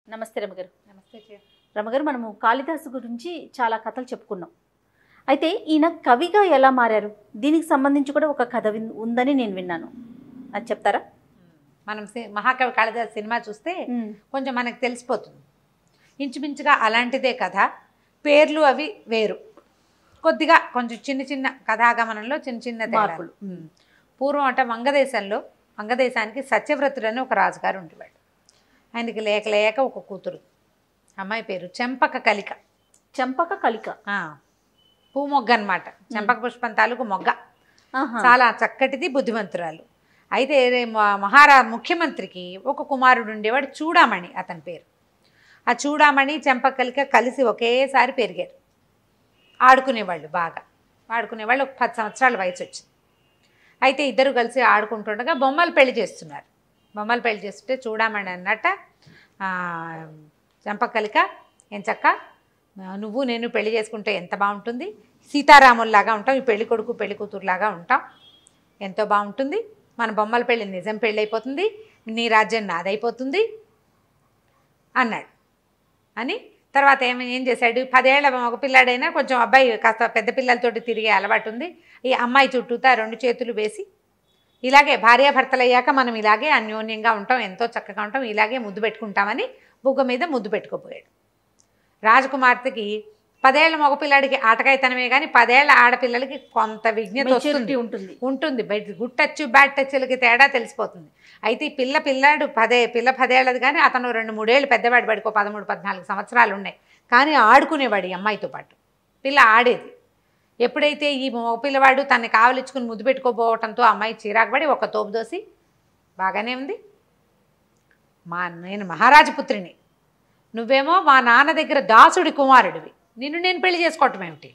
నమస్తే రమగారు. నమస్తే రమగారు, మనము కాళిదాసు గురించి చాలా కథలు చెప్పుకున్నాం. అయితే ఈయన కవిగా ఎలా మారారు? దీనికి సంబంధించి కూడా ఒక కథ ఉందని నేను విన్నాను. అది చెప్తారా? మనం మహాకవి కాళిదాసు సినిమా చూస్తే కొంచెం మనకు తెలిసిపోతుంది. ఇంచుమించుగా అలాంటిదే కథ, పేర్లు అవి వేరు, కొద్దిగా కొంచెం చిన్న చిన్న కథాగమనంలో చిన్న చిన్న మార్పులు. పూర్వం అంటే వంగదేశానికి సత్యవ్రతుడని ఒక రాజుగారు ఉండేవాడు. ఆయనకి లేక లేక ఒక కూతురు, అమ్మాయి పేరు చెంపక కలిక. చెంపక కలిక పూ మొగ్గ అనమాట. చెంపక పుష్పం తాలూకు మొగ్గ, చాలా చక్కటిది, బుద్ధిమంతురాలు. అయితే ముఖ్యమంత్రికి ఒక కుమారుడు ఉండేవాడు, చూడామణి అతని పేరు. ఆ చూడామణి చెంపక కలిక కలిసి ఒకేసారి పెరిగారు. ఆడుకునేవాళ్ళు, బాగా ఆడుకునేవాళ్ళు. ఒక 10 సంవత్సరాల వయసు వచ్చింది. అయితే ఇద్దరు కలిసి ఆడుకుంటుండగా బొమ్మలు పెళ్లి చేస్తున్నారు. బొమ్మలు పెళ్లి చేస్తుంటే చూడామణి అన్నట్ట, చెంపకలిక ఎంచక్క నువ్వు నేను పెళ్లి చేసుకుంటే ఎంత బాగుంటుంది, సీతారాముల్లాగా ఉంటాం, ఈ పెళ్లి కొడుకు పెళ్లి కూతురులాగా ఉంటాం, ఎంతో బాగుంటుంది, మన బొమ్మల పెళ్ళి నిజం పెళ్ళి అయిపోతుంది, నీ రాజ్యం నాదైపోతుంది అన్నాడు. అని తర్వాత ఏం చేశాడు, 10 ఏళ్ల ఒక పిల్లాడైనా కొంచెం అబ్బాయి కాస్త పెద్ద పిల్లలతోటి తిరిగే అలవాటు ఉంది. ఈ అమ్మాయి చుట్టూతా 2 చేతులు వేసి, ఇలాగే భార్యాభర్తలు అయ్యాక మనం ఇలాగే అన్యోన్యంగా ఉంటాం, ఎంతో చక్కగా ఉంటాం, ఇలాగే ముద్దు పెట్టుకుంటామని బుగ్గ మీద ముద్దు పెట్టుకోపోయాడు. రాజకుమార్తెకి 10 ఏళ్ల మగపిల్లాడికి ఆటకాయతనమే కానీ 10 ఏళ్ల ఆడపిల్లలకి కొంత విజ్ఞత ఉంటుంది. గుడ్ టచ్ బ్యాడ్ టచ్లకి తేడా తెలిసిపోతుంది. అయితే ఈ పిల్లాడు 10 ఏళ్ళది కానీ అతను 2-3 ఏళ్ళు పెద్దవాడు, వాడికి 13-14 సంవత్సరాలు ఉన్నాయి. కానీ ఆడుకునేవాడు ఈ అమ్మాయితో పాటు. పిల్ల ఆడేది. ఎప్పుడైతే ఈ పిల్లవాడు తనని కావలించుకుని ముద్దు పెట్టుకోపోవటంతో అమ్మాయి చిరాకు పడి ఒక తోపు దోసి, బాగానే ఉంది, నేను మహారాజపుత్రిని, నువ్వేమో మా నాన్న దగ్గర దాసుడి కుమారుడివి, నిన్ను నేను పెళ్లి చేసుకోవటం ఏమిటి,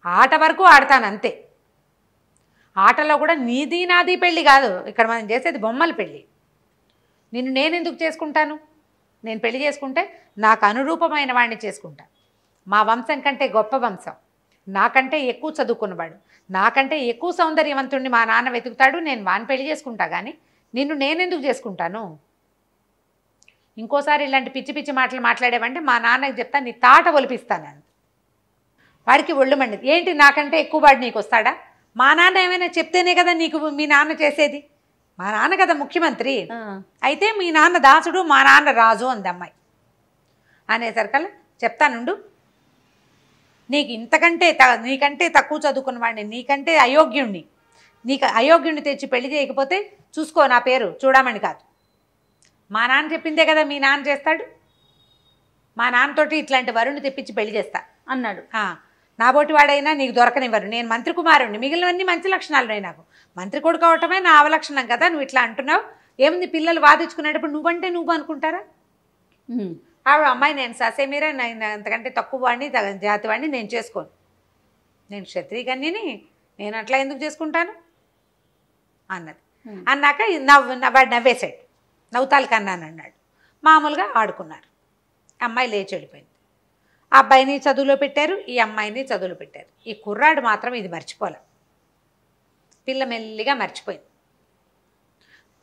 ఆట వరకు ఆడతాను అంతే, ఆటలో కూడా నీది నాది పెళ్ళి కాదు, ఇక్కడ మనం చేసేది బొమ్మల పెళ్ళి, నిన్ను నేను ఎందుకు చేసుకుంటాను, నేను పెళ్లి చేసుకుంటే నాకు అనురూపమైన వాడిని చేసుకుంటా, మా వంశం కంటే గొప్ప వంశం, నాకంటే ఎక్కువ చదువుకున్నవాడు, నాకంటే ఎక్కువ సౌందర్యవంతుడిని మా నాన్న వెతుకుతాడు, నేను వాడిని పెళ్లి చేసుకుంటా, కానీ నిన్ను నేనెందుకు చేసుకుంటాను, ఇంకోసారి ఇలాంటి పిచ్చి పిచ్చి మాటలు మాట్లాడేవంటే మా నాన్నకి చెప్తా, నీ తాట ఒలిపిస్తాను. వాడికి ఒళ్ళు మండిది. ఏంటి నాకంటే ఎక్కువ వాడు నీకు వస్తాడా, మా నాన్న ఏమైనా చెప్తేనే కదా నీకు మీ నాన్న చేసేది, మా నాన్న కదా ముఖ్యమంత్రి, అయితే మీ నాన్న దాసుడు మా నాన్న రాజు అంది అమ్మాయి. అనేసరికల్లా చెప్తానుండు, నీకంటే తక్కువ చదువుకున్న వాడిని, నీకంటే అయోగ్యుణ్ణి, నీకు అయోగ్యుణ్ణి తెచ్చి పెళ్లి చేయకపోతే చూసుకో, నా పేరు చూడమని కాదు, మా నాన్న చెప్పిందే కదా మీ నాన్న చేస్తాడు, మా నాన్నతోటి ఇట్లాంటి వరుణ్ణి తెప్పించి పెళ్లి చేస్తా అన్నాడు. నాబోటి వాడైనా నీకు దొరకనివ్వరు, నేను మంత్రి కుమారుణ్ణి, మిగిలినవన్నీ మంచి లక్షణాలు ఉన్నాయి, నాకు మంత్రి కొడుకు అవటమే నా అవలక్షణం కదా, నువ్వు ఇట్లా అంటున్నావు, ఏముంది పిల్లలు వాదించుకునేటప్పుడు నువ్వంటే నువ్వు అనుకుంటారా, ఆవిడ అమ్మాయి నేను ససేమీరా, నేను అంతకంటే తక్కువ వాడిని జాతి వాడిని నేను చేసుకోను, నేను క్షత్రియ కన్యని, నేను అట్లా ఎందుకు చేసుకుంటాను అన్నది. అన్నాక వాడు నవ్వేశాడు, నవ్వుతాలు కన్నాను అన్నాడు. మామూలుగా ఆడుకున్నారు. అమ్మాయి లేచి వెళ్ళిపోయింది. ఆ అబ్బాయిని చదువులో పెట్టారు, ఈ అమ్మాయిని చదువులో పెట్టారు. ఈ కుర్రాడు మాత్రం ఇది మర్చిపోలే, పిల్ల మెల్లిగా మర్చిపోయింది.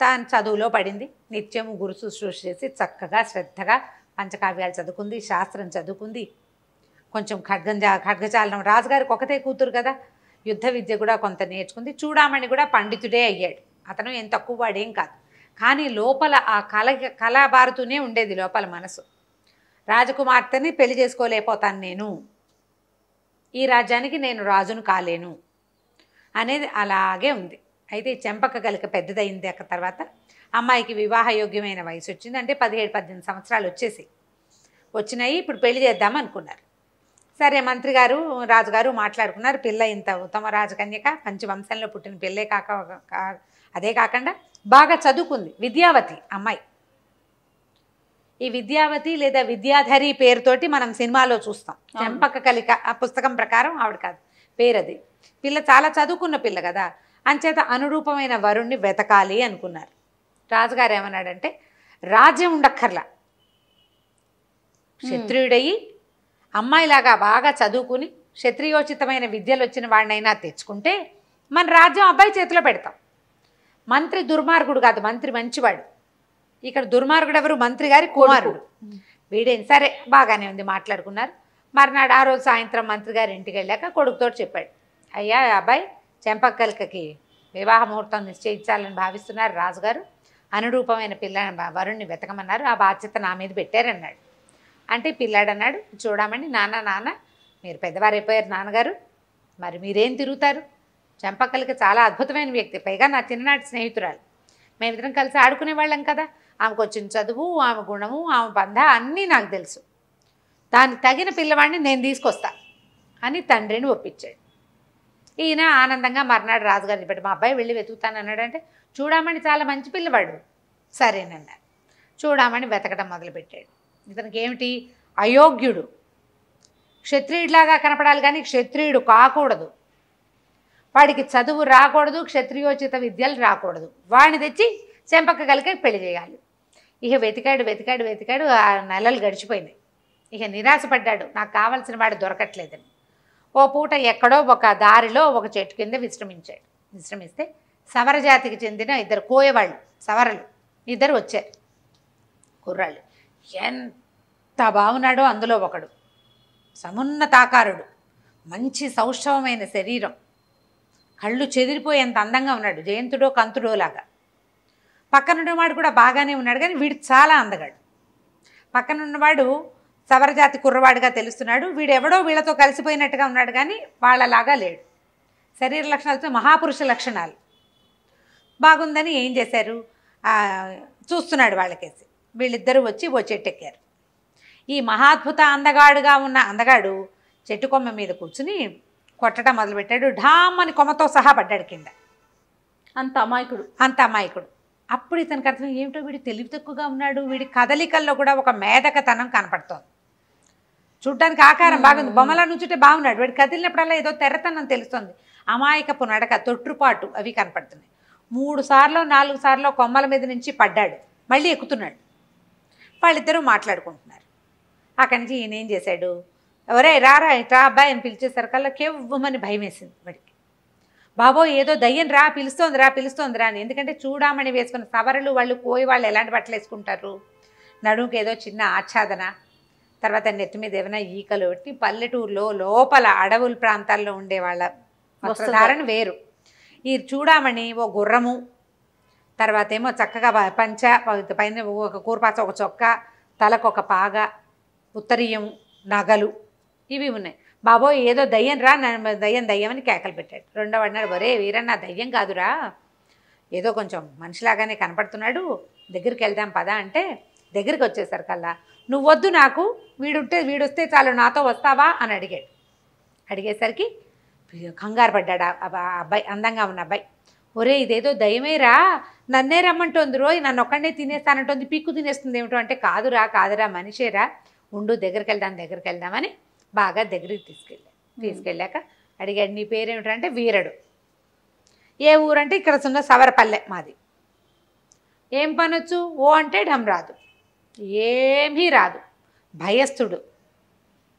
తాను చదువులో పడింది, నిత్యము గురు శుశ్రూష చేసి చక్కగా శ్రద్ధగా పంచకావ్యాలు చదువుకుంది, శాస్త్రం చదువుకుంది, కొంచెం ఖడ్గచాలనం, రాజుగారికి ఒకతే కూతురు కదా, యుద్ధ విద్య కూడా కొంత నేర్చుకుంది. చూడామణి కూడా పండితుడే అయ్యాడు. అతను ఏం తక్కువ వాడేం కాదు, కానీ లోపల ఆ కళాబారుతూనే ఉండేది లోపల మనసు. రాజకుమార్తెని పెళ్లి చేసుకోలేకపోతాను నేను, ఈ రాజ్యానికి నేను రాజును కాలేను అనేది అలాగే ఉంది. అయితే చెంపక కలిక పెద్దదైంది. తర్వాత అమ్మాయికి వివాహయోగ్యమైన వయసు వచ్చింది. అంటే 17-18 సంవత్సరాలు వచ్చినాయి. ఇప్పుడు పెళ్లి చేద్దాం అనుకున్నారు. సరే, మంత్రి గారు రాజుగారు మాట్లాడుకున్నారు. పిల్ల ఇంత ఉత్తమ రాజకన్యక, మంచి వంశంలో పుట్టిన పిల్లే అదే కాకుండా బాగా చదువుకుంది, విద్యావతి అమ్మాయి. ఈ విద్యావతి లేదా విద్యాధరి పేరుతోటి మనం సినిమాలో చూస్తాం. చెంపక కలిక ఆ పుస్తకం ప్రకారం ఆవిడ కాదు పేరు, అది. పిల్ల చాలా చదువుకున్న పిల్ల కదా, అంచేత అనురూపమైన వరుణ్ణి వెతకాలి అనుకున్నారు. రాజుగారు ఏమన్నాడంటే, రాజ్యం ఉండక్కర్లా, క్షత్రియుడయి అమ్మాయిలాగా బాగా చదువుకుని క్షత్రియోచితమైన విద్యలు వచ్చిన వాడినైనా తెచ్చుకుంటే మన రాజ్యం అబ్బాయి చేతిలో పెడతాం. మంత్రి దుర్మార్గుడు కాదు, మంత్రి మంచివాడు, ఇక్కడ దుర్మార్గుడు ఎవరు? మంత్రి గారి కుమారుడు. వీడేం సరే బాగానే ఉంది, మాట్లాడుకున్నారు. మర్నాడు ఆ రోజు సాయంత్రం మంత్రి గారి ఇంటికి వెళ్ళాక కొడుకుతో చెప్పాడు, అయ్యా అబ్బాయి చెంపక్కలకి వివాహ ముహూర్తం నిశ్చయించాలని భావిస్తున్నారు రాజుగారు, అనురూపమైన వరుణ్ణి వెతకమన్నారు, ఆ బాధ్యత నా మీద పెట్టారన్నాడు. అంటే పిల్లాడు అన్నాడు, చూడమని నాన్న మీరు పెద్దవారైపోయారు నాన్నగారు, మరి మీరేం తిరుగుతారు? చెంపక్కలకి చాలా అద్భుతమైన వ్యక్తి, పైగా నా చిన్ననాటి స్నేహితురాలు, మేమిద్దరం కలిసి ఆడుకునేవాళ్ళం కదా, ఆమెకు వచ్చిన చదువు, ఆమె గుణము, ఆమె బంధ అన్నీ నాకు తెలుసు, దానికి తగిన పిల్లవాడిని నేను తీసుకొస్తా అని తండ్రిని ఒప్పించాడు. ఈయన ఆనందంగా మర్నాడు రాజుగారిని పెట్టి మా అబ్బాయి వెళ్ళి వెతుకుతాను అన్నాడంటే, చూడమని చాలా మంచి పిల్లవాడు, సరేనన్నారు. చూడమని వెతకడం మొదలుపెట్టాడు. ఇతనికి ఏమిటి? అయోగ్యుడు, క్షత్రియుడిలాగా కనపడాలి కానీ క్షత్రియుడు కాకూడదు, వాడికి చదువు రాకూడదు, క్షత్రియోచిత విద్యలు రాకూడదు, వాడిని తెచ్చి చెంపక్కలకి పెళ్లి చేయాలి. ఇక వెతికాడు, ఆ నెలలు గడిచిపోయినాయి. ఇక నిరాశపడ్డాడు, నాకు కావాల్సిన వాడు దొరకట్లేదని. ఓ పూట ఎక్కడో ఒక దారిలో ఒక చెట్టు కింద విశ్రమిస్తే సవర జాతికి చెందిన ఇద్దరు కోయవాళ్ళు, సవరలు ఇద్దరు వచ్చారు. కుర్రాళ్ళు ఎంత బాగున్నాడో అందులో ఒకడు, సమున్నతాకారుడు, మంచి సౌష్ఠవమైన శరీరం, కళ్ళు చెదిరిపోయేంత అందంగా ఉన్నాడు, జయంతుడో కంతుడో లాగా. పక్కనున్నవాడు కూడా బాగానే ఉన్నాడు కానీ వీడు చాలా అందగాడు. పక్కనున్నవాడు సవరజాతి కుర్రవాడిగా తెలుస్తున్నాడు, వీడెవడో వీళ్ళతో కలిసిపోయినట్టుగా ఉన్నాడు కానీ వాళ్ళలాగా లేడు. శరీర లక్షణాలతో మహాపురుష లక్షణాలు. బాగుందని ఏం చేశారు, చూస్తున్నాడు వాళ్ళకేసి. వీళ్ళిద్దరూ వచ్చి ఓ చెట్టు ఎక్కారు. ఈ మహాద్భుత అందగాడుగా ఉన్న అందగాడు చెట్టు కొమ్మ మీద కూర్చుని కొట్టడం మొదలుపెట్టాడు. ఢామ్ అని కొమ్మతో సహా పడ్డాడు కింద. అంత అమాయకుడు. అప్పుడు ఇతనికి అర్థం, ఏమిటో వీడు తెలివి తక్కువగా ఉన్నాడు, వీడి కదలికల్లో కూడా ఒక మేధకతనం కనపడుతోంది. చూడ్డానికి ఆకారం బాగుంది, బొమ్మల నుంచుంటే బాగున్నాడు, వీడు కదిలినప్పుడల్లా ఏదో తెరతనం తెలుస్తుంది, అమాయకపు నడక, తొట్టుపాటు అవి కనపడుతున్నాయి. 3 సార్లు 4 సార్లు కొమ్మల మీద నుంచి పడ్డాడు, మళ్ళీ ఎక్కుతున్నాడు. వాళ్ళిద్దరూ మాట్లాడుకుంటున్నారు. అక్కడి నుంచి ఈయన ఏం చేశాడు, ఎవరే రారా ఇట్రా అబ్బాయి అని పిలిచేసరికల్లా కేవ్వమని భయం వేసింది వాడికి. బాబోయ్ ఏదో దయ్యం రా పిలుస్తోందిరా అని. ఎందుకంటే చూడామని వేసుకున్న సవరలు వాళ్ళు కోయి వాళ్ళు ఎలాంటి బట్టలు వేసుకుంటారు, నడుముకి ఏదో చిన్న ఆచ్ఛాదన, తర్వాత నెత్తి మీద ఏమైనా ఈకలు పెట్టి, పల్లెటూరులో లోపల అడవుల ప్రాంతాల్లో ఉండే వాళ్ళ వస్త్రధారణ వేరు. ఈ చూడామణి ఓ గుర్రము, తర్వాత ఏమో చక్కగా పంచ, పైన ఒక కూరపాచ, ఒక చొక్క, తలకు ఒక పాగ, ఉత్తరీయం, నగలు ఇవి ఉన్నాయి. బాబోయ్ ఏదో దయ్యం రా, దయ్యం అని కేకలు పెట్టాడు. రెండో అన్నాడు, ఒరే వీరన్న దయ్యం కాదురా, ఏదో కొంచెం మనిషిలాగానే కనపడుతున్నాడు, దగ్గరికి వెళ్దాం పదా అంటే దగ్గరికి వచ్చేసరికల్లా నువ్వు వద్దు, నాకు వీడొస్తే చాలు, నాతో వస్తావా అని అడిగాడు. అడిగేసరికి కంగారు పడ్డాడు అబ్బాయి, అందంగా ఉన్న అబ్బాయి. ఒరే ఇదేదో దయ్యమేరా, నన్నే రమ్మంటోంది రోయ్, నన్ను ఒక్కడే తినేస్తానంటోంది, పీక్కు తినేస్తుంది ఏమిటో అంటే, కాదురా మనిషేరా, ఉండు దగ్గరికి వెళ్దామని బాగా దగ్గరికి తీసుకెళ్ళాక అడిగాడు, నీ పేరేమిటంటే వీరడు. ఏ ఊరంటే ఇక్కడ ఉన్న సవరపల్లె మాది. ఏం పనొచ్చు? ఓ అంటే ఢమ్ రాదు, ఏమీ రాదు, భయస్థుడు,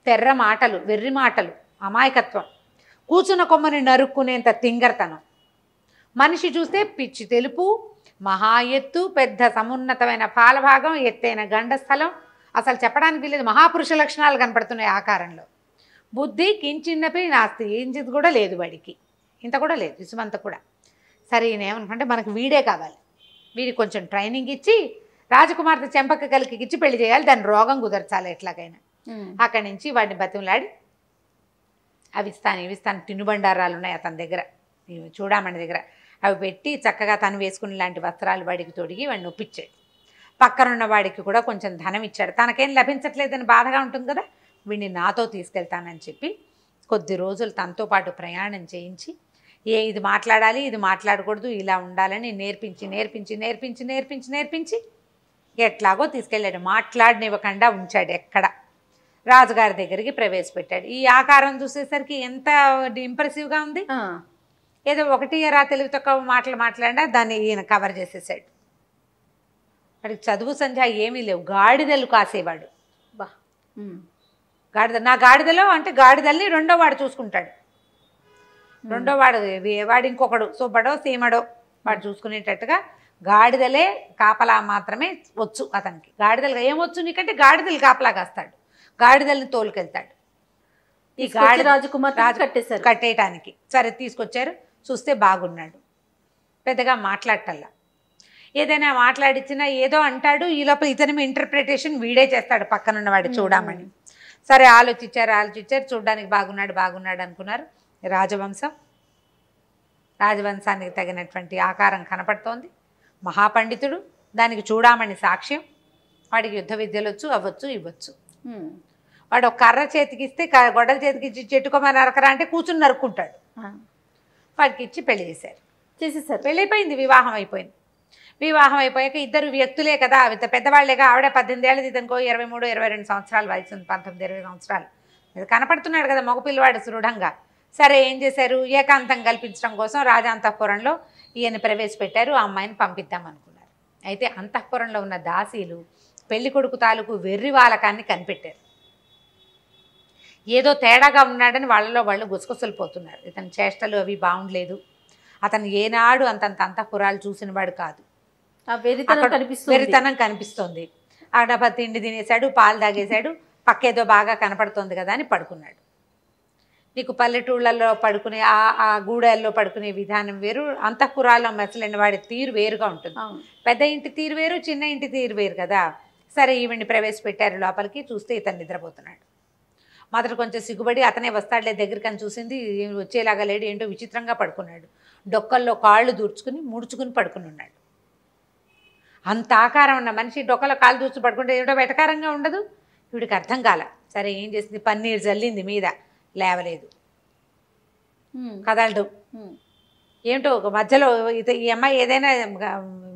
తెర్ర మాటలు, వెర్రి మాటలు, అమాయకత్వం, కూర్చున్న కొమ్మని నరుక్కునేంత తింగరతనం, మనిషి చూస్తే పిచ్చి తెలుపు, మహా ఎత్తు, పెద్ద సమున్నతమైన పాలభాగం, ఎత్తైన గండస్థలం, అసలు చెప్పడానికి వీలేదు, మహాపురుష లక్షణాలు కనపడుతున్నాయి ఆకారంలో. బుద్ధి కించిన్నపై నాస్తి, ఏంచిది కూడా లేదు వాడికి, ఇంత కూడా లేదు, ఇసుమంత కూడా. సరే ఈయనేమనుకుంటే మనకు వీడే కావాలి, వీడికి కొంచెం ట్రైనింగ్ ఇచ్చి రాజకుమార్తె చెంపక్కలకి ఇచ్చి పెళ్లి చేయాలి, దాని రోగం కుదర్చాలి ఎట్లాగైనా. అక్కడి నుంచి వాడిని బతిమలాడి అవి ఇస్తాను తినుబండారాలు ఉన్నాయి అతని దగ్గర, చూడమని దగ్గర, అవి పెట్టి చక్కగా తను వేసుకునే లాంటి వస్త్రాలు వాడికి తొడిగి వాడిని ఒప్పించాడు. పక్కనున్న వాడికి కూడా కొంచెం ధనం ఇచ్చాడు. తనకేం లభించట్లేదని బాధగా ఉంటుంది కదా, వీడిని నాతో తీసుకెళ్తానని చెప్పి కొద్ది రోజులు తనతో పాటు ప్రయాణం చేయించి, ఇది మాట్లాడాలి, ఇది మాట్లాడకూడదు, ఇలా ఉండాలని నేర్పించి ఎట్లాగో తీసుకెళ్ళాడు. మాట్లాడనివ్వకుండా ఉంచాడు. ఎక్కడ రాజుగారి దగ్గరికి ప్రవేశపెట్టాడు. ఈ ఆకారం చూసేసరికి ఎంత ఇంప్రెసివ్గా ఉంది. ఏదో ఒకటి తెలివి తక్కువ మాటలు మాట్లాడినా దాన్ని ఈయన కవర్ చేసేసాడు. వాడికి చదువు సంధ్య ఏమీ లేవు, గాడిదలు కాసేవాడు. నా గాడిదలో అంటే గాడిదల్ని రెండో వాడు చూసుకుంటాడు. రెండో వాడు ఇంకొకడు సుబ్బడో సీమడో వాడు చూసుకునేటట్టుగా గాడిదలే కాపలా మాత్రమే వచ్చు అతనికి. గాడిదలు ఏమొచ్చు నీకంటే గాడిదలు కాపలా కాస్తాడు, గాడిదల్ని తోలుకెళ్తాడు. ఈ గాడి రాజకుమార్ కట్టేయటానికి సరే తీసుకొచ్చారు. చూస్తే బాగున్నాడు, పెద్దగా మాట్లాడటల్లా. ఏదైనా మాట్లాడించినా ఏదో అంటాడు, ఈ లోపల ఇతని ఇంటర్ప్రిటేషన్ వీడే చేస్తాడు పక్కనున్నవాడు చూడమని. సరే ఆలోచించారు, చూడడానికి బాగున్నాడు అనుకున్నారు. రాజవంశానికి తగినటువంటి ఆకారం కనపడుతోంది. మహాపండితుడు, దానికి చూడమని సాక్ష్యం. వాడికి యుద్ధ విద్యలు వచ్చు, అవ్వచ్చు ఇవ్వచ్చు. వాడు ఒక కర్ర చేతికిస్తే గొడ్డల చేతికిచ్చి చెట్టుకోమని నరకరా అంటే కూర్చుని నరుక్కుంటాడు. వాడికి ఇచ్చి పెళ్లి చేసేసారు. పెళ్ళి అయిపోయింది, వివాహం అయిపోయింది. వివాహం అయిపోయాక ఇద్దరు వ్యక్తులే కదా, పెద్దవాళ్లేగా. ఆవిడ 18 ఏళ్ళది, ఇతనుకో 23, 22 సంవత్సరాలు వయసు ఉంది, 19, 20 సంవత్సరాలు కనపడుతున్నాడు కదా మగపిల్లవాడు దృఢంగా. సరే ఏం చేశారు, ఏకాంతం కల్పించడం కోసం రాజాంతఃపురంలో ఈయన ప్రవేశపెట్టారు. ఆ అమ్మాయిని పంపిద్దాం అనుకున్నారు. అయితే అంతఃపురంలో ఉన్న దాసీలు పెళ్లి కొడుకు తాలూకు వెర్రి వాలకాన్ని కనిపెట్టారు. ఏదో తేడాగా ఉన్నాడని వాళ్ళలో వాళ్ళు గుసగుసలు పోతున్నారు. ఇతని చేష్టలు అవి బాగుండలేదు. అతను ఏనాడు అంతంత అంతఃపురాలు చూసిన వాడు కాదు. వెరితనం కనిపిస్తోంది. ఆడ తిండి తినేశాడు, పాలు తాగేశాడు, పక్కేదో బాగా కనపడుతోంది కదా అని పడుకున్నాడు. నీకు పల్లెటూళ్ళల్లో పడుకునే ఆ గూడెల్లో పడుకునే విధానం వేరు, అంతఃపురాల్లో మెసలిన వాడి తీరు వేరుగా ఉంటుంది. పెద్ద ఇంటి తీరు వేరు, చిన్న ఇంటి తీరు వేరు కదా. సరే ఈవిడ్ని ప్రవేశపెట్టారు లోపలికి. చూస్తే ఇతను నిద్రపోతున్నాడు. మొదట కొంచెం సిగ్గుపడి అతనే వస్తాడులే దగ్గరికి అని చూసింది. వచ్చేలాగా లేడు, ఏంటో విచిత్రంగా పడుకున్నాడు. డొక్కల్లో కాళ్ళు దూర్చుకుని ముడుచుకుని పడుకుని ఉన్నాడు. అంత ఆకారం ఉన్న మనిషి డొక్కలో కాళ్ళు దూర్చు పడుకుంటే ఏమిటో వెటకారంగా ఉండదు. వీడికి అర్థం కాల. సరే ఏం చేసింది, పన్నీరు జల్లింది మీద, లేవలేదు, కదలడు. ఏమిటో ఒక మధ్యలో ఈ అమ్మాయి ఏదైనా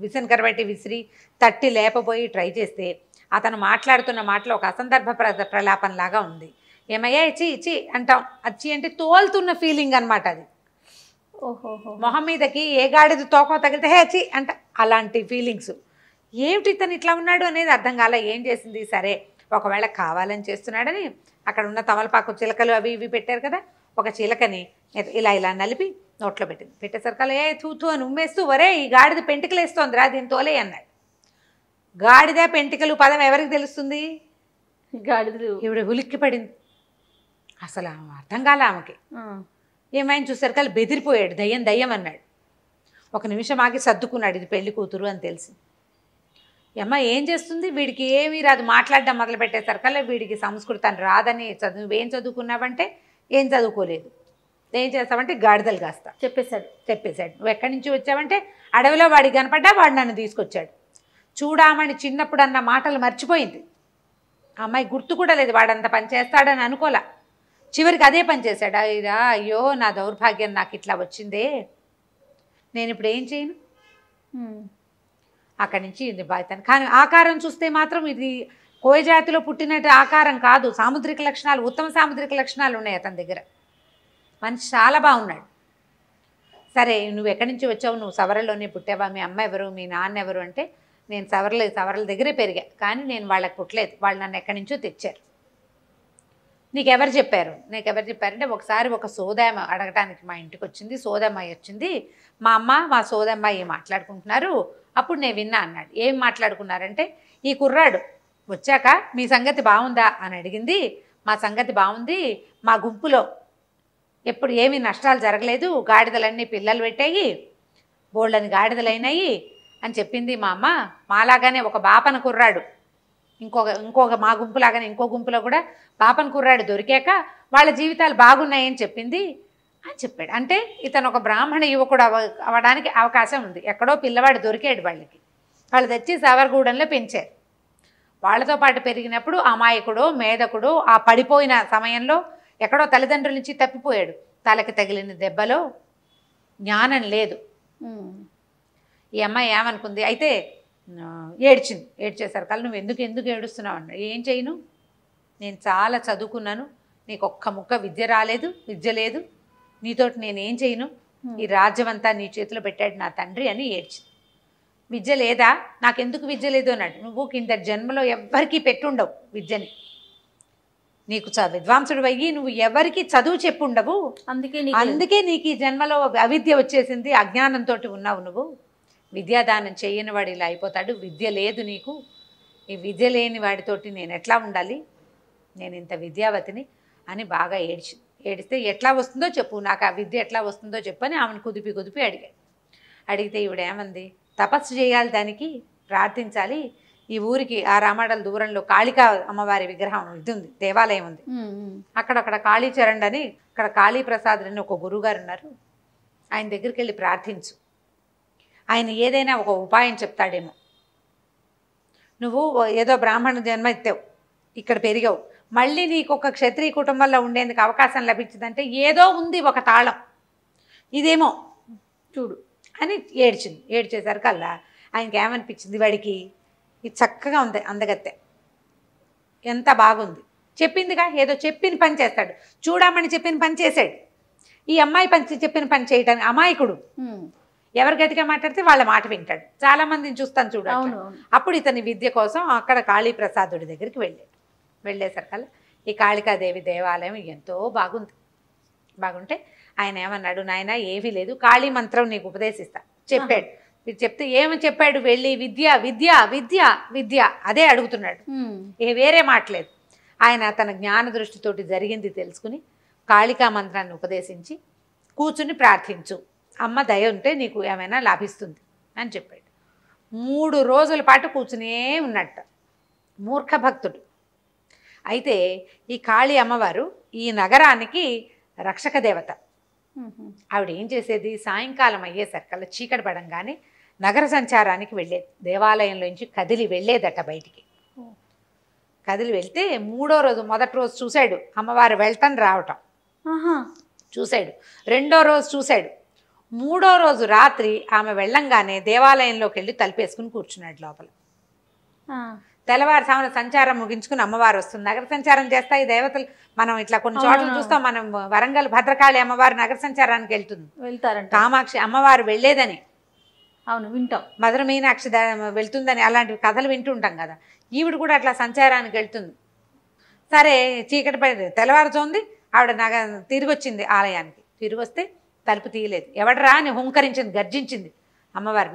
విసన్ కరబెట్టి విసిరి తట్టి లేపబోయి ట్రై చేస్తే అతను మాట్లాడుతున్న మాటలో ఒక అసందర్భ ప్రలాపంలాగా ఉంది. ఏమయ్యా ఇచ్చి ఇచ్చి అంటాం, అచ్చి అంటే తోలుతున్న ఫీలింగ్ అనమాట అది. మొహం మీదకి ఏ గాడిది తోకో తగిలితే హే అచ్చి అంట, అలాంటి ఫీలింగ్స్. ఏమిటి ఇతను ఇట్లా ఉన్నాడు అనేది అర్థం కాల. ఏం చేసింది, సరే ఒకవేళ కావాలని చేస్తున్నాడని అక్కడ ఉన్న తమలపాకు చిలకలు అవి ఇవి పెట్టారు కదా, ఒక చిలకని ఇలా నలిపి నోట్లో పెట్టింది. పెట్టేసరికల్లా ఏ తూ అని ఉమ్మేస్తూ, వరే ఈ గాడిద పెంటికలు వేస్తోందిరా, దీని తోలే అన్నాడు. గాడిద పెంటికలు పదం ఎవరికి తెలుస్తుంది, గాడిదలు. ఈవిడ ఉలిక్కి పడింది. అసలు అర్థం కాల ఆమెకి. ఏమైనా చూసరికల్లా బెదిరిపోయాడు. దయ్యం అన్నాడు. ఒక నిమిషం ఆగి సర్దుకున్నాడు, ఇది పెళ్లి కూతురు అని తెలిసి. అమ్మ ఏం చేస్తుంది, వీడికి ఏమీ రాదు, మాట్లాడడం మొదలు పెట్టేసరికల్లా వీడికి సంస్కృతం రాదని, ఏం చదువుకున్నావంటే ఏం చదువుకోలేదు, ఏం చేస్తావంటే గాడిదలు కాస్తా చెప్పేశాడు. నువ్వు ఎక్కడి నుంచి వచ్చావంటే అడవిలో వాడికి కనపడ్డా వాడు నన్ను తీసుకొచ్చాడు. చూడామని చిన్నప్పుడు అన్న మాటలు మర్చిపోయింది. ఆ అమ్మాయి గుర్తు కూడా లేదు, వాడంత పని చేస్తాడని అనుకోలే. చివరికి అదే పని చేశాడు. అయ్యో నా దౌర్భాగ్యం, నాకు ఇట్లా వచ్చిందే, నేను ఇప్పుడు ఏం చేయను. అక్కడి నుంచి ఇది బాధ్యత. కానీ ఆకారం చూస్తే మాత్రం ఇది కోయ జాతిలో పుట్టినట్టు ఆకారం కాదు. సాముద్రిక లక్షణాలు, ఉత్తమ సాముద్రిక లక్షణాలు ఉన్నాయి అతని దగ్గర. మనిషి చాలా బాగున్నాడు. సరే నువ్వు ఎక్కడి నుంచి వచ్చావు, నువ్వు సవరలోనే పుట్టావా, మీ అమ్మ ఎవరు, మీ నాన్న ఎవరు అంటే, నేను సవరల దగ్గరే పెరిగా, కానీ నేను వాళ్ళకి పుట్టలేదు, వాళ్ళు నన్ను ఎక్కడి నుంచో తెచ్చారు. నీకెవరు చెప్పారంటే, ఒకసారి ఒక సోదమ్మ అడగటానికి మా ఇంటికి వచ్చింది. సోదమ్మాయి వచ్చింది, మా అమ్మ మా సోదమ్మాయి మాట్లాడుకుంటున్నారు, అప్పుడు నేను విన్నా అన్నాడు. ఏం మాట్లాడుకున్నారంటే, ఈ కుర్రాడు వచ్చాక మీ సంగతి బాగుందా అని అడిగింది. మా సంగతి బాగుంది, మా గుంపులో ఎప్పుడు ఏమీ నష్టాలు జరగలేదు, గాడిదలన్నీ పిల్లలు పెట్టాయి, బోళ్ళని గాడిదలైనాయి అని చెప్పింది మా అమ్మ. మాలాగానే ఒక బాపన కుర్రాడు, ఇంకొక మా గుంపులాగానే ఇంకో గుంపులో కూడా బాపన కుర్రాడు దొరికాక వాళ్ళ జీవితాలు బాగున్నాయని చెప్పింది అని చెప్పాడు. అంటే ఇతను ఒక బ్రాహ్మణ యువకుడు అవ్వడానికి అవకాశం ఉంది. ఎక్కడో పిల్లవాడు దొరికాడు వాళ్ళకి, వాళ్ళు తెచ్చి సవర్గూడెంలో పెంచారు. వాళ్ళతో పాటు పెరిగినప్పుడు అమాయకుడు మేధకుడు ఆ పడిపోయిన సమయంలో ఎక్కడో తల్లిదండ్రుల నుంచి తప్పిపోయాడు. తలకి తగిలిన దెబ్బలో జ్ఞానం లేదు. ఈ అమ్మాయి ఏమనుకుంది అయితే ఏడ్చేసరికి నువ్వు ఎందుకు ఏడుస్తున్నావు అన్నాడు. ఏం చేయను, నేను చాలా చదువుకున్నాను, నీకు ఒక్క ముక్క విద్య లేదు, నీతోటి నేనేం చేయను, ఈ రాజ్యమంతా నీ చేతిలో పెట్టాడు నా తండ్రి అని ఏడ్చింది. విద్య లేదా, నాకెందుకు విద్య లేదు అన్నాడు. నువ్వు కింద జన్మలో ఎవ్వరికీ పెట్టుండవు విద్యని, నీకు విద్వాంసుడు అయ్యి నువ్వు ఎవరికి చదువు చెప్పుండవు, అందుకే నీకు ఈ జన్మలో అవిద్య వచ్చేసింది, అజ్ఞానంతో ఉన్నావు నువ్వు. విద్యాదానం చేయని వాడు ఇలా అయిపోతాడు, విద్య లేదు నీకు, ఈ విద్య లేని వాడితోటి నేను ఎట్లా ఉండాలి, నేను ఇంత విద్యావతిని అని బాగా ఏడిస్తే ఎట్లా వస్తుందో చెప్పు, నాకు ఆ విద్య ఎట్లా వస్తుందో చెప్పు అని ఆమెను కుదిపి అడిగాడు. అడిగితే ఈవిడ ఏమంది, తపస్సు చేయాలి, దానికి ప్రార్థించాలి, ఈ ఊరికి ఆ రామాడల దూరంలో కాళికా అమ్మవారి విగ్రహం ఇది ఉంది, దేవాలయం ఉంది, అక్కడ కాళీచరణ్ అని అక్కడ కాళీప్రసాద్ అని ఒక గురువుగారు ఉన్నారు, ఆయన దగ్గరికి వెళ్ళి ప్రార్థించు, ఆయన ఏదైనా ఒక ఉపాయం చెప్తాడేమో. నువ్వు ఏదో బ్రాహ్మణ జన్మ ఎత్తావు, ఇక్కడ పెరిగావు, మళ్ళీ నీకు ఒక క్షత్రియ కుటుంబంలో ఉండేందుకు అవకాశం లభించిందంటే ఏదో ఉంది ఒక తాళం, ఇదేమో చూడు అని ఏడ్చేసరికల్లా ఆయనకి ఏమనిపించింది, వాడికి ఇది చక్కగా ఉంది అందగత్తె, ఎంత బాగుంది, చెప్పిందిగా ఏదో చెప్పిన పని చేస్తాడు, చూడమని చెప్పిన పని చేశాడు. ఈ అమ్మాయి చెప్పిన పని చేయటానికి అమాయకుడు, ఎవరు గట్టిగా మాట్లాడితే వాళ్ళ మాట వింటాడు. చాలా మందిని చూస్తాను చూడండి. అప్పుడు ఇతని విద్య కోసం అక్కడ కాళీప్రసాదుడి దగ్గరికి వెళ్ళేసరికల్లా ఈ కాళికాదేవి దేవాలయం ఎంతో బాగుంటే ఆయన ఏమన్నాడు, నాయన ఏమీ లేదు, కాళీ మంత్రం నీకు ఉపదేశిస్తా చెప్పాడు. చెప్తే ఏమని చెప్పాడు, వెళ్ళి విద్య విద్య విద్య విద్య అదే అడుగుతున్నాడు, వేరే మాట్లేదు. ఆయన తన జ్ఞాన దృష్టితోటి జరిగింది తెలుసుకుని కాళికా మంత్రాన్ని ఉపదేశించి కూర్చుని ప్రార్థించు, అమ్మ దయ ఉంటే నీకు ఏమైనా లాభిస్తుంది అని చెప్పాడు. 3 రోజుల పాటు కూర్చునే ఉన్నట్ట, మూర్ఖ భక్తుడు. అయితే ఈ కాళీ అమ్మవారు ఈ నగరానికి రక్షక దేవత. ఆవిడ ఏం చేసేది, సాయంకాలం అయ్యేసరికల్లా చీకటి పడంగానే నగర సంచారానికి వెళ్ళేది, దేవాలయంలోంచి కదిలి వెళ్ళేదట బయటికి. కదిలి వెళ్తే 3వ రోజు, మొదటి రోజు చూశాడు అమ్మవారు వెళ్ళటం రావటం చూశాడు, 2వ రోజు చూశాడు, 3వ రోజు రాత్రి ఆమె వెళ్ళంగానే దేవాలయంలోకి వెళ్ళి తలుపేసుకుని కూర్చున్నాడు లోపల. తెల్లవారుసామున సంచారం ముగించుకుని అమ్మవారు వస్తుంది, నగర సంచారం చేస్తాయి దేవతలు. మనం ఇట్లా కొన్ని చోట్ల చూస్తాం, మనం వరంగల్ భద్రకాళి అమ్మవారు నగర సంచారానికి వెళ్తారంట, కామాక్షి అమ్మవారు వెళ్ళేదని వింటాం, మధుర మీనాక్షి వెళ్తుందని అలాంటి కథలు వింటుంటాం కదా. ఈవిడ కూడా అట్లా సంచారానికి వెళ్తుంది. సరే చీకటి పడి తెల్లవారుతోంది, ఆవిడ తిరిగి వచ్చింది ఆలయానికి. తిరిగి వస్తే తలుపు తీయలేదు. ఎవడరా అని హుంకరించింది, గర్జించింది అమ్మవారు.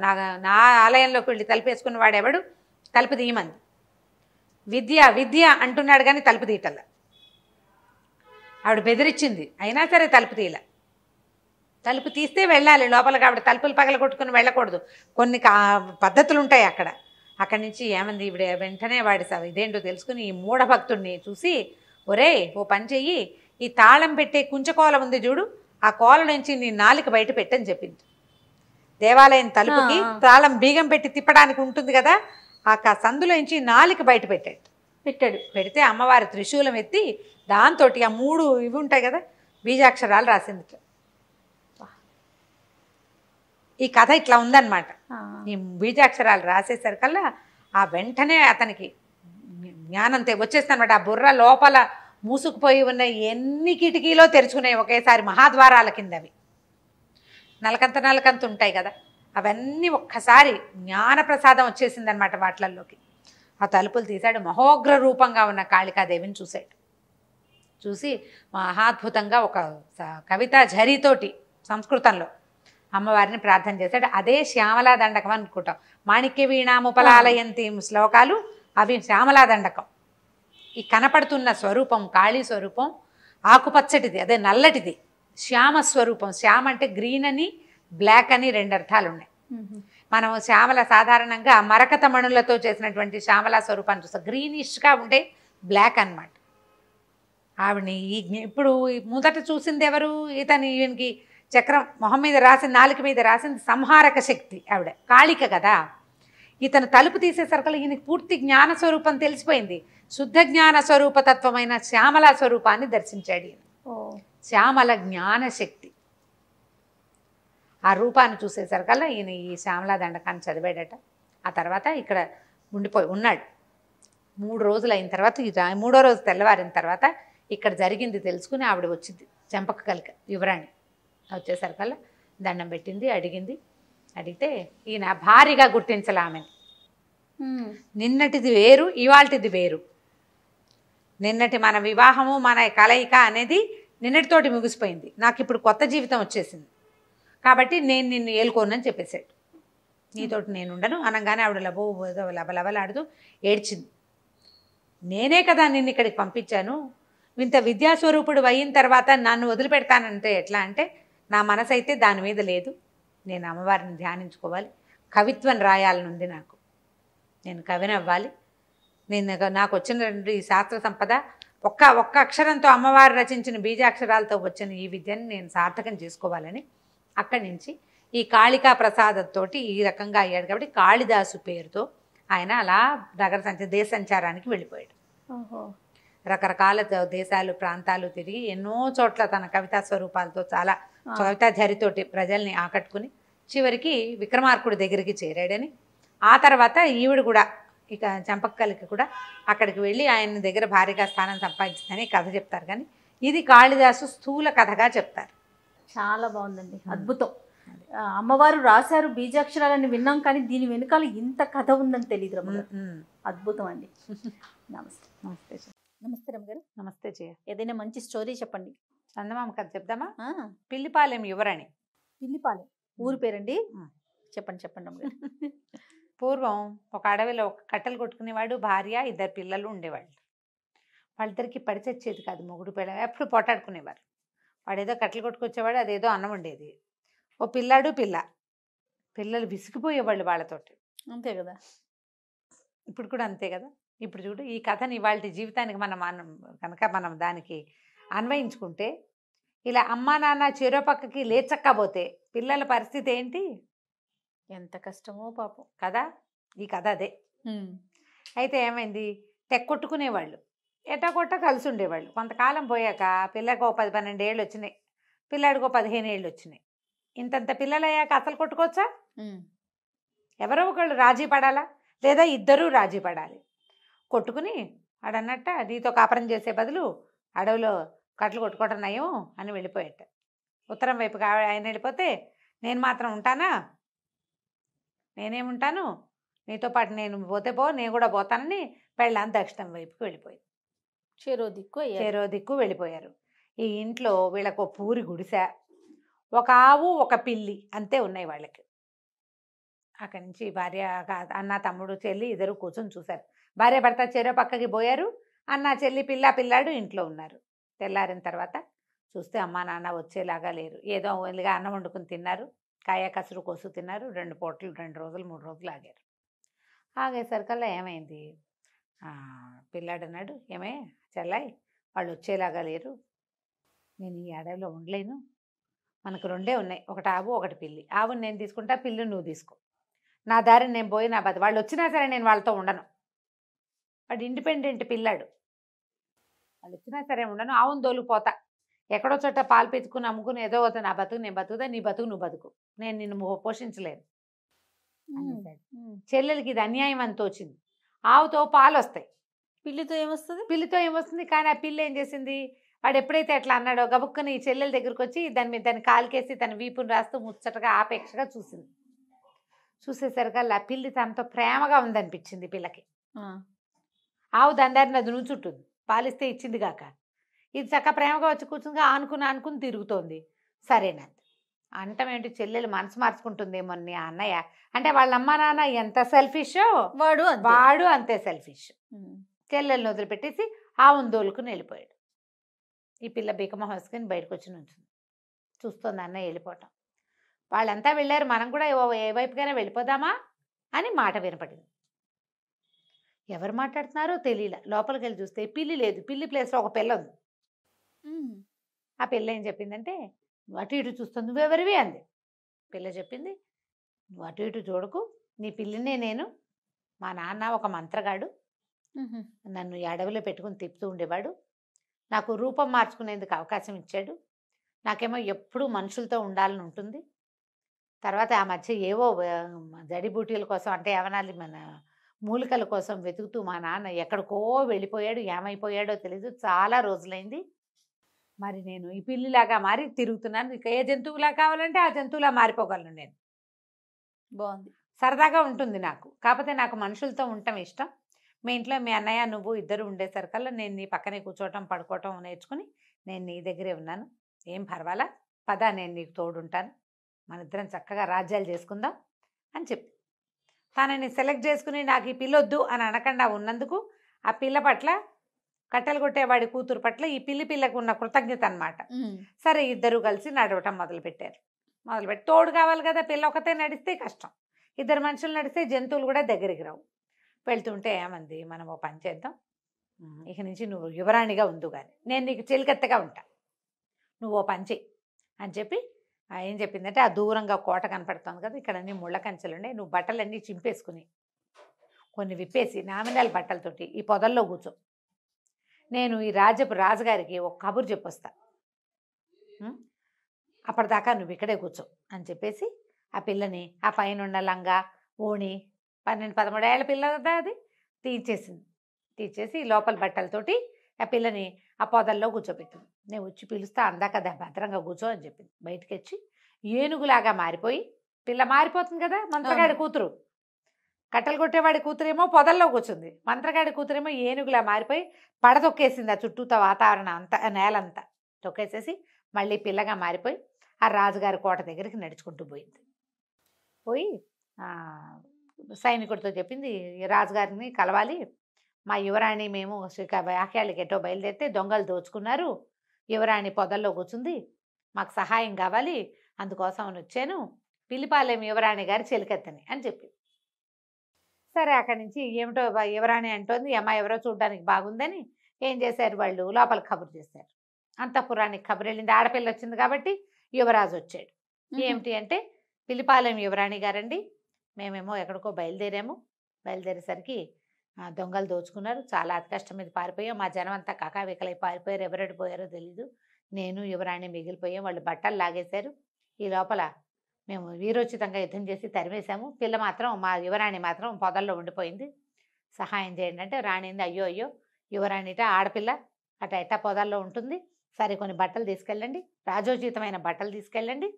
నా ఆలయంలోకి వెళ్ళి తలుపు వేసుకున్న వాడు ఎవడు, తలుపు తీయమంది. విద్య విద్య అంటున్నాడు కానీ తలుపు తీయటల్లా. ఆవిడ బెదిరించింది, అయినా సరే తలుపు తీయలే. తలుపు తీస్తే వెళ్ళాలి లోపలికి, ఆవిడ తలుపులు పగల కొట్టుకుని వెళ్ళకూడదు, కొన్ని పద్ధతులు ఉంటాయి అక్కడ. అక్కడి నుంచి ఏమంది ఈవిడ, వెంటనే వాడి ఇదేంటో తెలుసుకుని ఈ మూఢభక్తుడిని చూసి, ఒరే ఓ పని చెయ్యి, ఈ తాళం పెట్టే కుంచకోల ఉంది చూడు, ఆ కోల నుంచి నీ నాలుక బయట పెట్టని చెప్పింది. దేవాలయం తలుపుకి తాళం బీగం పెట్టి తిప్పడానికి ఉంటుంది కదా, ఆ సందులోంచి నాలుక బయట పెడితే అమ్మవారి త్రిశూలం ఎత్తి దాంతో ఆ 3 ఇవి ఉంటాయి కదా బీజాక్షరాలు రాసింది. ఈ కథ ఇట్లా ఉందన్నమాట. ఈ బీజాక్షరాలు రాసేసరికల్లా ఆ వెంటనే అతనికి జ్ఞానం వచ్చేస్తుందన్నమాట. ఆ బుర్ర లోపల మూసుకుపోయి ఉన్న ఎన్ని కిటికీలో తెరుచుకున్నాయి ఒకేసారి, మహాద్వారాల కింద అవి నలకంత ఉంటాయి కదా, అవన్నీ ఒక్కసారి జ్ఞానప్రసాదం వచ్చేసిందనమాట వాటిల్లోకి. ఆ తలుపులు తీశాడు, మహోగ్ర రూపంగా ఉన్న కాళికాదేవిని చూశాడు. చూసి మహాద్భుతంగా ఒక కవితా ఝరీతోటి సంస్కృతంలో అమ్మవారిని ప్రార్థన చేశాడు. అదే శ్యామలా దండకం అనుకుంటాం, మాణిక్య వీణాముపలాలయంతి శ్లోకాలు అవి శ్యామలా దండకం. ఈ కనపడుతున్న స్వరూపం కాళీ స్వరూపం ఆకుపచ్చటిది, అదే నల్లటిది శ్యామ స్వరూపం. శ్యామ అంటే గ్రీన్ అని బ్లాక్ అని 2 అర్థాలు ఉన్నాయి. మనం శ్యామల సాధారణంగా మరకత మణులతో చేసినటువంటి శ్యామలా స్వరూపాన్ని చూస్తాం, గ్రీనిష్గా ఉండే బ్లాక్ అన్నమాట. ఆవిడని ఇప్పుడు మొదట చూసింది ఎవరు, ఈయనకి చక్రం మొహం మీద రాసింది, నాలుక మీద రాసింది సంహారక శక్తి ఆవిడ, కాళిక కదా. ఇతను తలుపు తీసేసరికి ఈయనకి పూర్తి జ్ఞాన స్వరూపం తెలిసిపోయింది. శుద్ధ జ్ఞాన స్వరూపతత్వమైన శ్యామలా స్వరూపాన్ని దర్శించాడు ఈయన. శ్యామల జ్ఞానశక్తి ఆ రూపాన్ని చూసేసరికల్లా ఈయన ఈ శ్యామలా దండకాన్ని చదివాడట. ఆ తర్వాత ఇక్కడ ఉన్నాడు 3 రోజులు అయిన తర్వాత, 3వ రోజు తెల్లవారిన తర్వాత ఇక్కడ జరిగింది తెలుసుకుని ఆవిడ వచ్చింది, చెంపక కలిక యువరాణి వచ్చేసరికల్లా దండం పెట్టింది, అడిగితే ఈయన భారీగా గుర్తించాలి ఆమెని. నిన్నటిది వేరు, ఇవాళటిది వేరు. నిన్నటి మన వివాహము మన కలయిక అనేది నిన్నటితోటి ముగిసిపోయింది, నాకు ఇప్పుడు కొత్త జీవితం వచ్చేసింది కాబట్టి నేను నిన్ను ఏలుకోనని చెప్పేశాడు. నీతోటి నేను ఉండను అనగానే ఆవిడ లబలబలాడుతూ ఏడ్చింది. నేనే కదా నిన్ను ఇక్కడికి పంపించాను, ఇంత విద్యాస్వరూపుడు అయిన తర్వాత నన్ను వదిలిపెడతానంటే ఎట్లా అంటే, నా మనసు అయితే దాని మీద లేదు. నేను అమ్మవారిని ధ్యానించుకోవాలి, కవిత్వం రాయాలనుంది నాకు, నేను కవిని అవ్వాలి, నాకు వచ్చిన ఈ శాస్త్ర సంపద ఒక్క అక్షరంతో అమ్మవారు రచించిన బీజాక్షరాలతో వచ్చిన ఈ విద్యను నేను సార్థకం చేసుకోవాలని అక్కడి నుంచి ఈ కాళికా ప్రసాదంతో ఈ రకంగా అయ్యాడు. కాబట్టి కాళిదాసు పేరుతో ఆయన అలా దేశ సంచారానికి వెళ్ళిపోయాడు. రకరకాల దేశాలు ప్రాంతాలు తిరిగి ఎన్నో చోట్ల తన కవితా స్వరూపాలతో చాలా కవితా ధరితోటి ప్రజల్ని ఆకట్టుకుని చివరికి విక్రమార్కుడి దగ్గరికి చేరాడని, ఆ తర్వాత ఈవిడ కూడా ఇక చంపక్కలకి కూడా అక్కడికి వెళ్ళి ఆయన దగ్గర భారీగా స్థానం సంపాదించిందని కథ చెప్తారు. కానీ ఇది కాళిదాసు స్థూల కథగా చెప్తారు. చాలా బాగుందండి, అద్భుతం. అమ్మవారు రాశారు బీజాక్షరాలని విన్నాం, కానీ దీని వెనకాల ఇంత కథ ఉందని తెలియదు. అద్భుతం అండి. నమస్తే. నమస్తే. నమస్తే రమ్మగారు. నమస్తే జయ. ఏదైనా మంచి స్టోరీ చెప్పండి. చందమామ కథ చెప్దామా? పిల్లిపాలెం యువరాణి. పిల్లిపాలెం ఊరు పేరండి? చెప్పండి చెప్పండి రమ్మగారు. పూర్వం ఒక అడవిలో ఒక కట్టెలు కొట్టుకునేవాడు, భార్య, 2 పిల్లలు ఉండేవాళ్ళు. వాళ్ళిద్దరికి పడి చచ్చేది కాదు, మొగుడు పిల్ల ఎప్పుడు పోటాడుకునేవారు. వాడేదో కట్టెలు కొట్టుకొచ్చేవాడు, అదేదో అన్నం ఉండేది. ఓ పిల్లాడు పిల్లలు విసిగిపోయేవాళ్ళు వాళ్ళతోటి. అంతే కదా, ఇప్పుడు కూడా అంతే కదా. ఇప్పుడు చూడు, ఈ కథని ఇవాళ జీవితానికి మనం కనుక మనం దానికి అన్వయించుకుంటే, ఇలా అమ్మా నాన్న చెరో పక్కకి లేచక్కపోతే పిల్లల పరిస్థితి ఏంటి? ఎంత కష్టమో పాపం కదా. ఈ కథ అదే. అయితే ఏమైంది, తెక్కొట్టుకునేవాళ్ళు, ఎట్టకొట్ట కలిసి ఉండేవాళ్ళు. కొంతకాలం పోయాక పిల్లకి 10-12 ఏళ్ళు వచ్చినాయి, పిల్లాడికో 15 ఏళ్ళు వచ్చినాయి. ఇంతంత పిల్లలు అయ్యాక అసలు కొట్టుకోవచ్చా? ఎవరో ఒకళ్ళు రాజీ పడాలా, లేదా ఇద్దరూ రాజీ పడాలి. కొట్టుకుని ఆడన్నట్ట నీతో కాపురం చేసే బదులు అడవిలో కట్టలు కొట్టుకోవటం నయం అని వెళ్ళిపోయేట. ఉత్తరం వైపుకి ఆయన వెళ్ళిపోతే, నేను మాత్రం ఉంటానా, నేనేముంటాను, నీతో పాటు నేను పోతే నేను కూడా పోతానని పెళ్ళాం దక్షిణం వైపుకి వెళ్ళిపోయింది. చెరో దిక్కు వెళ్ళిపోయారు. ఈ ఇంట్లో వీళ్ళకు పూరి గుడిసె, ఒక ఆవు, ఒక పిల్లి అంతే ఉన్నాయి వాళ్ళకి. అక్కడి నుంచి భార్య, అన్న, తమ్ముడు, చెల్లి ఇద్దరు కూర్చొని చూశారు. భార్య భర్త చెరో పక్కకి పోయారు. అన్న, చెల్లి, పిల్లాడు ఇంట్లో ఉన్నారు. తెల్లారిన తర్వాత చూస్తే అమ్మా నాన్న వచ్చేలాగా లేరు. ఏదో వెళ్ళిగా అన్నం వండుకుని తిన్నారు, కాయ కసురు కోసు తిన్నారు. 2 పూటలు 2 రోజులు 3 రోజులు ఆగారు. ఆగేసరికల్లా ఏమైంది, పిల్లాడు అన్నాడు, ఏమే చెల్లాయి, వాళ్ళు వచ్చేలాగా లేరు, నేను ఈ అడవిలో ఉండలేను, మనకు 2 ఉన్నాయి, ఒకటి ఆవు ఒకటి పిల్లి. ఆవుని నేను తీసుకుంటా, పిల్లి నువ్వు తీసుకో, నా దారిని నేను పోయి నా బతి, వాళ్ళు వచ్చినా సరే నేను వాళ్ళతో ఉండను. వాడు ఇండిపెండెంట్ పిల్లాడు, వాళ్ళు వచ్చినా సరే ఉండను, ఆవును దోలుకుపోతా, ఎక్కడో చోట పాలు పెట్టుకుని అమ్ముకుని ఏదో అవుతుంది, నా బతుకు నేను బతుకుతా, నీ బతుకు నువ్వు బతుకు, నేను నిన్ను పోషించలేను అనేసాడు. చెల్లెలకి ఇది అన్యాయం అని తోచింది. ఆవుతో పాలు వస్తాయి, పిల్లితో ఏమొస్తుంది? కానీ ఆ పిల్లి ఏం చేసింది, వాడు ఎప్పుడైతే అట్లా అన్నాడో గబుక్కుని ఈ చెల్లెల దగ్గరికి వచ్చి దాన్ని కాలికేసి తన వీపుని రాస్తూ ముచ్చటగా ఆపేక్షగా చూసింది. చూసేసరికల్లా పిల్లి తనతో ప్రేమగా ఉందనిపించింది పిల్లకి. ఆవు దాని అది నుంచుంటుంది, పాలిస్తే ఇచ్చింది కాక, ఇది చక్క ప్రేమగా వచ్చి కూర్చుందిగా ఆనుకుని తిరుగుతోంది. సరేనంది అంటం ఏంటి, చెల్లెలు మనసు మార్చుకుంటుందేమో నీ అన్నయ్య అంటే, వాళ్ళ అమ్మ నాన్న ఎంత సెల్ఫిషో వాడు అంతే సెల్ఫిష్. చెల్లెల్ని వదిలిపెట్టేసి ఆవును దోలుకుని వెళ్ళిపోయాడు. ఈ పిల్ల బీకమొహం వేసుకుని బయటకు వచ్చి నుంచుంది, చూస్తుంది అన్నయ్య వెళ్ళిపోవటం. వాళ్ళంతా వెళ్ళారు, మనం కూడా ఏ వైపుకైనా వెళ్ళిపోదామా అని మాట వినపడింది. ఎవరు మాట్లాడుతున్నారో తెలియలే. లోపలికి వెళ్ళి చూస్తే పిల్లి లేదు, పిల్లి ప్లేస్లో ఒక పిల్ల ఉంది. ఆ పిల్ల ఏం చెప్పిందంటే, నువ్వు అటు ఇటు చూస్తుంది, నువ్వెవరివి అంది. పిల్ల చెప్పింది, నువ్వు అటు ఇటు చూడకు, నీ పిల్లినే నేను, మా నాన్న ఒక మంత్రగాడు, నన్ను ఈ అడవిలో పెట్టుకుని తిప్పుతూ ఉండేవాడు, నాకు రూపం మార్చుకునేందుకు అవకాశం ఇచ్చాడు, నాకేమో ఎప్పుడూ మనుషులతో ఉండాలని ఉంటుంది. తర్వాత ఆ మధ్య ఏవో జడిబూటీల కోసం అంటే ఏమనాలి, మన మూలికల కోసం వెతుకుతూ మా నాన్న ఎక్కడికో వెళ్ళిపోయాడు, ఏమైపోయాడో తెలీదు, చాలా రోజులైంది. మరి నేను ఈ పిల్లిలాగా మారి తిరుగుతున్నాను, ఇక ఏ జంతువులా కావాలంటే ఆ జంతువులా మారిపోగలను నేను. బాగుంది, సరదాగా ఉంటుంది నాకు, కాకపోతే నాకు మనుషులతో ఉండటం ఇష్టం. మీ ఇంట్లో మీ అన్నయ్య నువ్వు ఇద్దరు ఉండేసరికల్లా నేను నీ పక్కనే కూర్చోవటం పడుకోవటం నేర్చుకుని నేను నీ దగ్గరే ఉన్నాను, ఏం పర్వాలా, పద నేను నీకు తోడుంటాను, మన ఇద్దరం చక్కగా రాజ్యాలు చేసుకుందాం అని చెప్పి తనని సెలెక్ట్ చేసుకుని నాకు ఈ పిల్లొద్దు అని అనకుండా ఉన్నందుకు ఆ పిల్ల పట్ల, కట్టెలు కొట్టేవాడి కూతురు పట్ల ఈ పిల్లకు ఉన్న కృతజ్ఞత అనమాట. సరే ఇద్దరు కలిసి నడవటం మొదలుపెట్టారు. మొదలుపెట్టి తోడు కావాలి కదా, పిల్ల ఒకతే నడిస్తే కష్టం, ఇద్దరు మనుషులు నడిస్తే జంతువులు కూడా దగ్గరికి రావు. వెళ్తుంటే ఏమంది, మనం ఓ పని చేద్దాం, ఇక నుంచి నువ్వు యువరాణిగా ఉండు కానీ నేను నీకు చెలికత్తగా ఉంటా, నువ్వు ఓ పని చెయ్యి అని చెప్పి ఏం చెప్పిందంటే, ఆ దూరంగా కోట కనపడుతుంది కదా, ఇక్కడ అన్ని ముళ్ళ కంచెలు ఉన్నాయి, నువ్వు బట్టలన్నీ చింపేసుకుని కొన్ని విప్పేసి నామినల్ బట్టలతోటి ఈ పొదల్లో కూర్చో, నేను ఈ రాజుగారికి ఒక కబురు చెప్పొస్తా, అప్పటిదాకా నువ్వు ఇక్కడే కూర్చో అని చెప్పేసి ఆ పిల్లని ఆ పైన ఉన్న లంగా ఓణి 12-13 ఏళ్ల పిల్ల కదా అది తీసేసింది. తీసేసి లోపల బట్టలతోటి ఆ పిల్లని ఆ పొదల్లో కూర్చోబెట్టింది. నేను వచ్చి పిలుస్తా అందా కదా భద్రంగా కూర్చో అని చెప్పింది. బయటికి వచ్చి ఏనుగులాగా మారిపోయి, పిల్ల మారిపోతుంది కదా, మంత్రగాడి కూతురు, కట్టెలు కొట్టేవాడి కూతురేమో పొదల్లో కూర్చుంది, మంత్రగాడి కూతురేమో ఏనుగులా మారిపోయి పడతొక్కేసింది ఆ చుట్టూతో వాతావరణం అంతా, నేలంతా తొక్కేసేసి మళ్ళీ పిల్లగా మారిపోయి ఆ రాజుగారి కోట దగ్గరికి నడుచుకుంటూ పోయింది. పోయి సైనికుడితో చెప్పింది, రాజుగారిని కలవాలి, మా యువరాణి మేము వ్యాఖ్యాలకి ఎటో బయలుదేరితే దొంగలు దోచుకున్నారు, యువరాణి పొదల్లో కూర్చుంది, మాకు సహాయం కావాలి, అందుకోసం అని వచ్చాను, పిలిపాలెం యువరాణి గారి చెలికెత్తని అని చెప్పి. సరే అక్కడి నుంచి ఏమిటో యువరాణి అంటోంది, అమ్మ ఎవరో చూడడానికి బాగుందని ఏం చేశారు వాళ్ళు, లోపలికి కబురు చేశారు. అంతఃపురానికి కబురు వెళ్ళింది, ఆడపిల్ల వచ్చింది కాబట్టి యువరాజు వచ్చాడు. ఏమిటి అంటే, పిలిపాలెం యువరాణి గారండి, మేమేమో ఎక్కడికో బయలుదేరాము, బయలుదేరేసరికి దొంగలు దోచుకున్నారు, చాలా అతి కష్టం మీద పారిపోయాం, మా జనం అంతా కకావికలై పారిపోయారు, ఎవరెడు పోయారో తెలీదు, నేను యువరాణి మిగిలిపోయాం, వాళ్ళు బట్టలు లాగేశారు, ఈ లోపల మేము వీరోచితంగా యుద్ధం చేసి తరిమేశాము, పిల్ల మాత్రం మా యువరాణి మాత్రం పొదల్లో ఉండిపోయింది, సహాయం చేయండి అంటే రాణింది, అయ్యో అయ్యో యువరాణిట ఆడపిల్ల అట ఎట్టా పొదల్లో ఉంటుంది, సరే కొన్ని బట్టలు తీసుకెళ్ళండి, రాజోచితమైన బట్టలు తీసుకెళ్ళండి,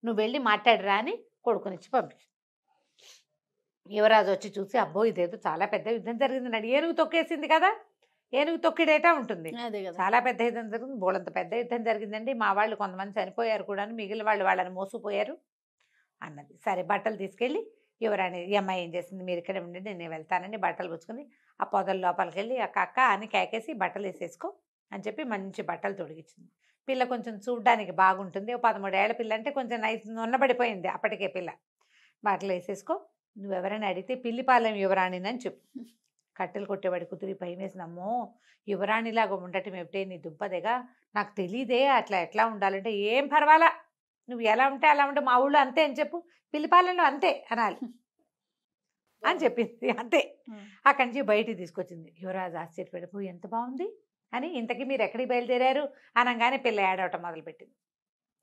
నువ్వు వెళ్ళి మాట్లాడరా అని కొడుకునిచ్చి పంపించు. యువరాజు వచ్చి చూసి, అబ్బో ఇదేదో చాలా పెద్ద యుద్ధం జరిగింది, ఏనుగు తొక్కేసింది కదా, ఏనుగు తొక్కిడేటా ఉంటుంది, చాలా పెద్ద యుద్ధం జరిగింది, బోళంత పెద్ద యుద్ధం జరిగిందండి, మా వాళ్ళు కొంతమంది చనిపోయారు కూడా, మిగిలిన వాళ్ళు వాళ్ళని మోసుకుపోయారు అన్నది. సరే బట్టలు తీసుకెళ్ళి యువరాణి, ఈ అమ్మాయి ఏం చేసింది, మీరు ఇక్కడే ఉండండి నేను వెళ్తానని బట్టలు పుచ్చుకుని ఆ పొదల లోపలికి వెళ్ళి అక్క అని కేకేసి బట్టలు వేసేసుకో అని చెప్పి మంచి బట్టలు తొడిగించింది. పిల్ల కొంచెం చూడ్డానికి బాగుంటుంది, 13 ఏళ్ల పిల్ల అంటే కొంచెం ఉన్నబడిపోయింది అప్పటికే పిల్ల. బట్టలు వేసేసుకో, నువ్వెవరైనా అడిగితే పిల్లిపాలెం యువరాణినని చెప్పు. కట్టెలు కొట్టేవాడి కుదిరి భయం వేసినమ్మో, యువరాణిలాగా ఉండటం ఏమిటే నీ దుంపదేగా, నాకు తెలీదే అట్లా ఎట్లా ఉండాలంటే, ఏం పర్వాలా నువ్వు ఎలా ఉంటే అలా ఉంటే, మా ఊళ్ళో అంతే అని చెప్పు, పిల్లిపాలెంలో అంతే అనాలి అని చెప్పింది. అంతే. అక్కడి నుంచి బయటికి తీసుకొచ్చింది. యువరాజు ఆశ్చర్యపడిపోయి, ఎంత బాగుంది అని, ఇంతకీ మీరు ఎక్కడికి బయలుదేరారు అనగానే పిల్ల ఏడవటం మొదలుపెట్టింది.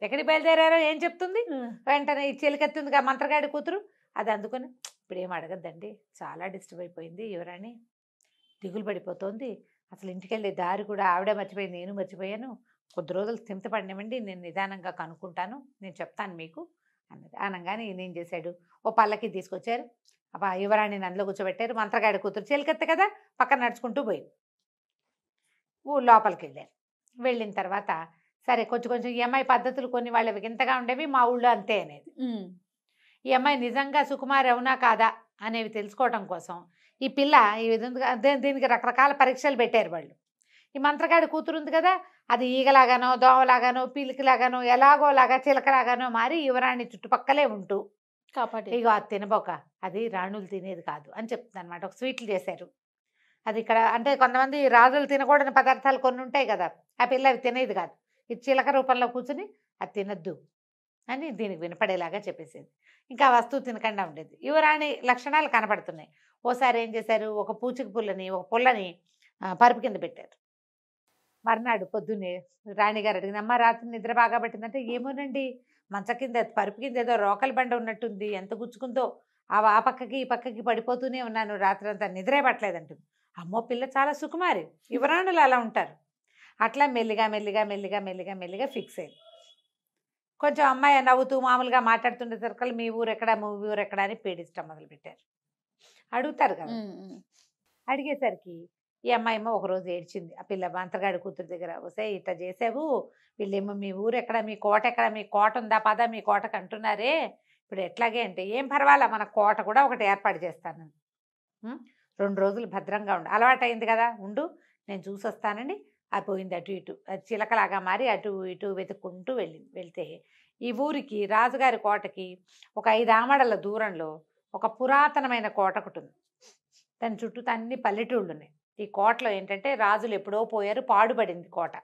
ఎక్కడికి బయలుదేరారో ఏం చెప్తుంది, వెంటనే ఈ చెలికెత్తుందిగా మంత్రగాడి కూతురు, అది అందుకొని, ఇప్పుడు ఏం అడగద్దండి, చాలా డిస్టర్బ్ అయిపోయింది యువరాణి, దిగులు పడిపోతుంది, అసలు ఇంటికి వెళ్ళే దారి కూడా ఆవిడే మర్చిపోయింది, నేను మర్చిపోయాను, కొద్ది రోజులు స్థిమిత పడినవ్వండి, నేను నిదానంగా కనుక్కుంటాను, నేను చెప్తాను మీకు అన్నది. అనగానే ఈయన ఏం చేశాడు, ఓ పల్లకి తీసుకొచ్చారు, యువరాణిని అందులో కూర్చోబెట్టారు, మంత్రగాడి కూతురు చెలికెత్త కదా పక్కన నడుచుకుంటూ పోయింది. ఊళ్ళో లోపలికి వెళ్ళారు. వెళ్ళిన తర్వాత సరే కొంచెం ఈ అమ్మాయి పద్ధతులు కొన్ని వాళ్ళవి వింతగా ఉండేవి, మా ఊళ్ళో అంతే అనేది. ఈ అమ్మాయి నిజంగా సుకుమారి అవునా కాదా అనేవి తెలుసుకోవడం కోసం ఈ పిల్ల ఈ విధంగా దీనికి రకరకాల పరీక్షలు పెట్టారు వాళ్ళు. ఈ మంత్రగాడి కూతురు ఉంది కదా, అది ఈగలాగానో దోమలాగానో పీలికలాగానో ఎలాగోలాగా చిలకలాగానో మారి యువరాణి చుట్టుపక్కలే ఉంటూ కాబట్టి ఇగో అది తినబోక, అది రాణులు తినేది కాదు అని చెప్తుంది అనమాట. ఒక స్వీట్లు చేశారు, అది ఇక్కడ అంటే కొంతమంది రాజులు తినకూడని పదార్థాలు కొన్ని ఉంటాయి కదా, ఆ పిల్ల అవి తినేది కాదు, ఇది చిలక రూపంలో కూర్చుని అది తినద్దు అని దీనికి వినపడేలాగా చెప్పేసేది. ఇంకా వస్తువు తినకుండా ఉండేది. యువరాణి లక్షణాలు కనపడుతున్నాయి. ఓసారి ఏం చేశారు, ఒక పూచిక పుల్లని పరుపు కింద పెట్టారు. మర్నాడు పొద్దున్నే రాణిగారు అడిగింది, అమ్మ రాత్రి నిద్ర బాగా పట్టిందంటే, ఏమోనండి మంచ కింద పరుపు కింద ఏదో రోకలి బండ ఉన్నట్టుంది, ఎంత గుచ్చుకుందో ఆ పక్కకి ఈ పక్కకి పడిపోతూనే ఉన్నాను, రాత్రి అంతా నిద్రే పట్టలేదంటుంది. అమ్మో పిల్ల చాలా సుకుమారి, యువరాణులు అలా ఉంటారు. అట్లా మెల్లిగా ఫిక్స్ అయింది. కొంచెం అమ్మాయి నవ్వుతూ మామూలుగా మాట్లాడుతుండే సరుకులు మీ ఊరెక్కడా అని పీడించడం మొదలుపెట్టారు. అడుగుతారు కదా, అడిగేసరికి ఈ అమ్మాయి ఏమో ఒకరోజు ఏడ్చింది. ఆ పిల్ల మంత్రగాడి కూతురు దగ్గర, వస్తే ఇట్లా చేసావు, వీళ్ళేమో మీ ఊరెక్కడ, మీ కోట ఎక్కడ, మీ కోట ఉందా పదా మీ కోటకు అంటున్నారే, ఇప్పుడు ఎట్లాగే అంటే ఏం పర్వాలా, మన కోట కూడా ఒకటి ఏర్పాటు చేస్తాను, 2 రోజులు భద్రంగా ఉండు, అలవాటైంది కదా, ఉండు నేను చూసొస్తానని అది పోయింది అటు ఇటు, అది చిలకలాగా మారి అటు ఇటు వెతుక్కుంటూ వెళ్తే ఈ ఊరికి రాజుగారి కోటకి ఒక 5 ఆమడల దూరంలో ఒక పురాతనమైన కోట ఒకటి ఉంది. దాని చుట్టూ అన్ని పల్లెటూళ్ళు ఉన్నాయి. ఈ కోటలో ఏంటంటే రాజులు ఎప్పుడో పోయారు, పాడుపడింది కోట,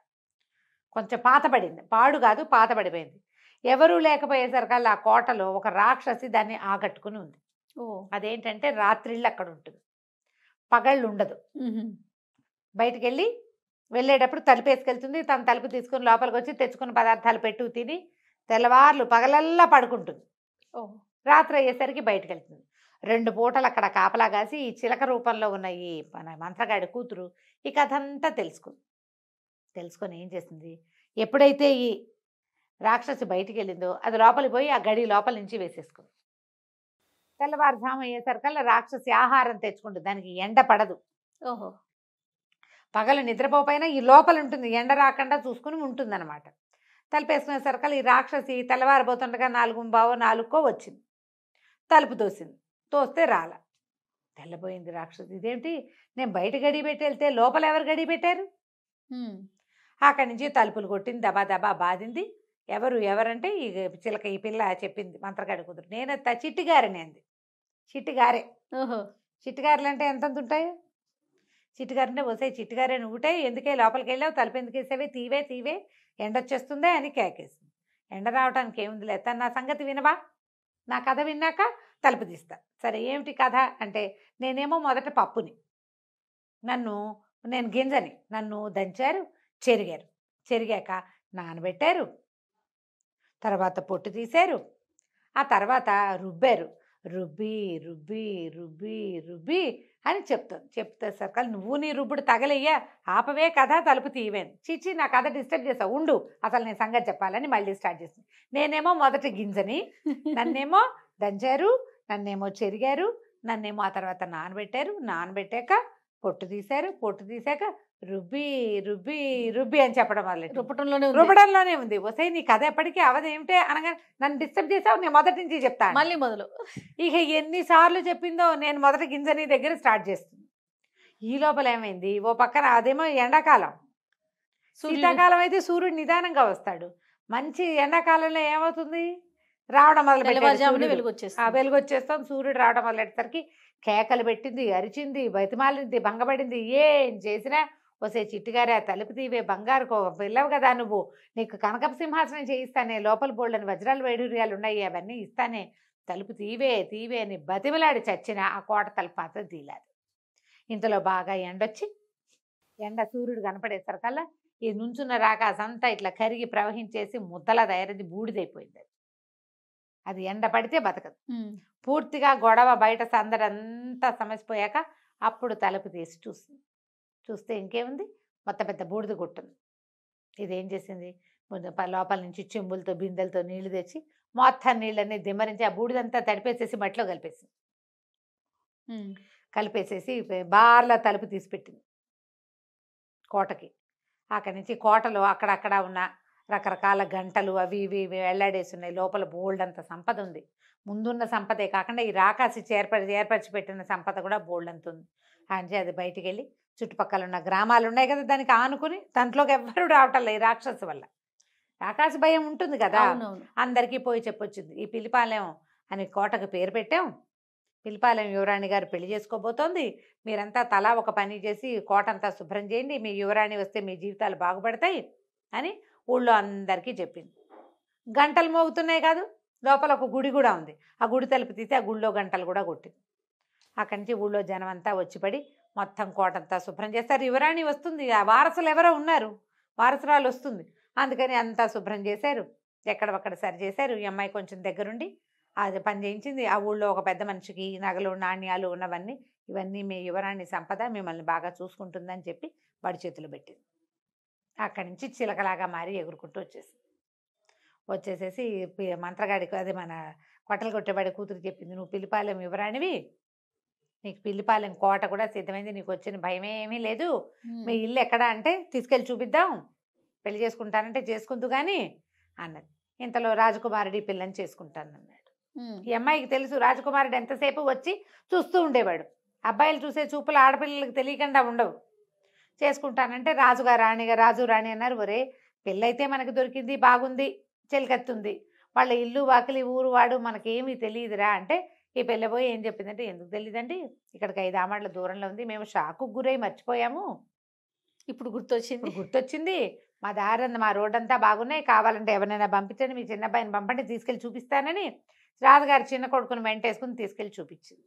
కొంచెం పాతబడింది, పాడు కాదు పాతబడిపోయింది. ఎవరూ లేకపోయేసరికల్లా ఆ కోటలో ఒక రాక్షసి దాన్ని ఆకట్టుకుని ఉంది. అదేంటంటే రాత్రిళ్ళు అక్కడ ఉంటుంది, పగళ్ళు ఉండదు. బయటికి వెళ్ళేటప్పుడు తలుపేసుకెళ్తుంది, తన తలుపు తీసుకుని లోపలికి వచ్చి తెచ్చుకున్న పదార్థాలు పెట్టు తిని తెల్లవార్లు పగలల్లా పడుకుంటుంది. రాత్రి అయ్యేసరికి బయటకు వెళ్తుంది. 2 పూటలు అక్కడ కాపలా కాసి ఈ చిలక రూపంలో ఉన్న ఈ మన మంత్రగాడి కూతురు ఈ కథ అంతా తెలుసుకొని ఏం చేసింది, ఎప్పుడైతే ఈ రాక్షసి బయటికి వెళ్ళిందో అది లోపలికి పోయి ఆ గడి లోపల నుంచి వేసేసుకుంది. తెల్లవారుజాము అయ్యేసరికల్లా రాక్షసి ఆహారం తెచ్చుకుంటుంది, దానికి ఎండ పడదు. పగలు నిద్రపోపైనా ఈ లోపల ఉంటుంది, ఎండ రాకుండా చూసుకుని ఉంటుంది అనమాట. తలుపేసుకునేసరికల్లా ఈ రాక్షసి తెల్లవారిపోతుండగా 4:15, 4కో వచ్చింది, తలుపు తోస్తే రాల, తెల్లపోయింది రాక్షసి. ఇదేంటి, నేను బయట గడి పెట్టి వెళ్తే లోపల ఎవరు గడి పెట్టారు? అక్కడి నుంచి తలుపులు కొట్టింది, దబా దబా బాధింది. ఎవరంటే ఈ చిలక, ఈ పిల్ల చెప్పింది మంత్రగాడి కూతురు, నేను చిట్టిగారిని అంది. చిట్టిగారే, చిట్టిగారులు అంటే ఎంత ఉంటాయో, చిట్టిగారంటే వసే చిట్టిగారే నువ్వుటే ఎందుకే లోపలికి వెళ్ళావు, తలుపు ఎందుకు వేసావే, తీవే ఎండొచ్చేస్తుందే అని కేకేసింది. ఎండ రావడానికి ఏముంది లేదు, నా సంగతి వినవా, నా కథ విన్నాక తలుపు తీస్తా. సరే ఏమిటి కథ అంటే, నేనేమో మొదట పప్పుని, నేను గింజని, నన్ను దంచారు, చెరిగాక నానబెట్టారు, తర్వాత పొట్టు తీశారు, ఆ తర్వాత రుబ్బారు, రుబ్బి అని చెప్తే సర్కల్ నువ్వు నీ రుబ్బుడు తగలయ్యా, ఆపవే కథ, తలుపు తీయవేను, చీచి నా కథ డిస్టర్బ్ చేస్తావు, ఉండు అసలు నేను సంగతి చెప్పాలని మళ్ళీ స్టార్ట్ చేసింది. నేనేమో మొదటి గింజని, నన్నేమో దంచారు, నన్నేమో చెరిగారు, నన్నేమో ఆ తర్వాత నానబెట్టాక పొట్టు తీశాక రుబ్బి అని చెప్పడం మొదలెట్టి రుబ్బడంలోనే ఉంది. వసే నీ కథ ఎప్పటికీ అవదేమిటే అనగా నన్ను డిస్టర్బ్ చేసావు, నేను మొదటి నుంచి చెప్తాను, మళ్ళీ మొదలు. ఇక ఎన్నిసార్లు చెప్పిందో, నేను మొదటి గింజని దగ్గర స్టార్ట్ చేస్తుంది. ఈ లోపల ఏమైంది, ఓ పక్కన అదేమో ఎండాకాలం, శీతాకాలం అయితే సూర్యుడు నిదానంగా వస్తాడు, మంచి ఎండాకాలంలో ఏమవుతుంది, రావడం వెలుగు వచ్చేస్తాం, సూర్యుడు రావడం మొదలెట్టేసరికి కేకలు పెట్టింది, అరిచింది, బతిమాలింది, భంగపడింది. ఏం చేసినా వసే చిట్టిగారే ఆ తలుపు తీవే, బంగారు పిల్లవు కదా నువ్వు, నీకు కనకపు సింహాసనం చేయిస్తానే, లోపల బోళ్ళని వజ్రాలు వైడూర్యాలు ఉన్నాయి అవన్నీ ఇస్తానే, తలుపు తీవే అని బతిమలాడి చచ్చిన ఆ కోట తలుపు మాత్రం తీయలేదు. ఇంతలో బాగా ఎండొచ్చి సూర్యుడు కనపడేసరికల్లా ఈ నుంచున్న రాకాశం అంతా ఇట్లా కరిగి ప్రవహించేసి ముద్దలా తయారైంది, బూడిదైపోయింది. అది ఎండ పడితే బతకదు. పూర్తిగా గొడవ బయట సందడంతా సమసిపోయాక అప్పుడు తలుపు తీసి చూస్తే ఇంకేముంది, మొత్తం పెద్ద బూడిద కొట్టుంది. ఇదేం చేసింది, లోపల నుంచి చెంబులతో బిందెలతో నీళ్లు తెచ్చి మొత్తం నీళ్ళన్నీ దిమ్మరించి ఆ బూడిదంతా తడిపేసేసి మట్టిలో కలిపేసేసి బార్లా తలుపు తీసి పెట్టింది కోటకి. అక్కడి నుంచి కోటలో అక్కడక్కడ ఉన్న రకరకాల గంటలు అవి ఇవి వెళ్లాడేసి ఉన్నాయి, లోపల బోల్డ్ అంత సంపద ఉంది. ముందున్న సంపదే కాకుండా ఈ రాకాసి ఏర్పరిచి పెట్టిన సంపద కూడా బోల్డ్ అంత ఉంది. అంటే అది బయటికి వెళ్ళి చుట్టుపక్కల ఉన్న గ్రామాలు ఉన్నాయి కదా, దానికి ఆనుకుని దాంట్లోకి ఎవ్వరూ రావటం లేదు. ఈ రాక్షసు వల్ల రాకాసి భయం ఉంటుంది కదా, అందరికీ పోయి చెప్పొచ్చింది. ఈ పిలిపాలెం అని కోటకు పేరు పెట్టాం, పిలిపాలెం యువరాణి గారు పెళ్లి చేసుకోబోతోంది, మీరంతా తలా ఒక పని చేసి కోట అంతా శుభ్రం చేయండి, మీ యువరాణి వస్తే మీ జీవితాలు బాగుపడతాయి అని ఊళ్ళో అందరికీ చెప్పింది. గంటలు మోగుతున్నాయి కాదు, లోపల ఒక గుడి కూడా ఉంది, ఆ గుడి తలుపు తీసి ఆ గుడిలో గంటలు కూడా కొట్టింది. అక్కడి నుంచి ఊళ్ళో జనం అంతా వచ్చిపడి మొత్తం కోటంతా శుభ్రం చేస్తారు. యువరాణి వస్తుంది, ఆ వారసులు ఎవరో ఉన్నారు, వారసురాలు వస్తుంది, అందుకని అంతా శుభ్రం చేశారు, ఎక్కడొక్కడ సరి చేశారు. ఈ అమ్మాయి కొంచెం దగ్గరుండి అది పని చేయించింది. ఆ ఊళ్ళో ఒక పెద్ద మనిషికి నగలు నాణ్యాలు ఉన్నవన్నీ, ఇవన్నీ మీ యువరాణి సంపద, మిమ్మల్ని బాగా చూసుకుంటుందని చెప్పి వాడి చేతులు పెట్టింది. అక్కడి నుంచి చిలకలాగా మారి ఎగురుకుంటూ వచ్చేసేసి మంత్రగాడికి, అదే మన కొట్టలు కొట్టేవాడి కూతురు చెప్పింది, నువ్వు పిలిపాలెం యువరాణివి, నీకు పిల్లిపాలెం కోట కూడా సిద్ధమైంది, నీకు వచ్చిన భయమేమీ లేదు, మీ ఇల్లు ఎక్కడ అంటే తీసుకెళ్ళి చూపిద్దాం, పెళ్లి చేసుకుంటానంటే చేసుకుందు కానీ అన్నది. ఇంతలో రాజకుమారుడి పిల్లని చేసుకుంటానన్నాడు. ఈ అమ్మాయికి తెలుసు రాజకుమారుడు ఎంతసేపు వచ్చి చూస్తూ ఉండేవాడు. అబ్బాయిలు చూసే చూపులు ఆడపిల్లలకు తెలియకుండా ఉండవు. చేసుకుంటానంటే రాజుగారు రాణిగా రాజు రాణి అన్నారు. ఒరే పెళ్ళైతే మనకు దొరికింది, బాగుంది, చెలికత్తుంది, వాళ్ళ ఇల్లు వాకిలి ఊరు వాడు మనకేమీ తెలియదురా అంటే ఈ పెళ్ళబోయి ఏం చెప్పిందంటే, ఎందుకు తెలియదండి, ఇక్కడికి 5 ఆమడ్ల దూరంలో ఉంది, మేము షాకు గురై మర్చిపోయాము, ఇప్పుడు గుర్తొచ్చింది. గుర్తొచ్చింది, మా దారి మా రోడ్ అంతా బాగున్నాయి, కావాలంటే ఎవరైనా పంపించండి, మీ చిన్న అబ్బాయిని పంపండి, తీసుకెళ్ళి చూపిస్తానని రాజుగారి చిన్న కొడుకుని వెంటేసుకుని తీసుకెళ్ళి చూపించింది.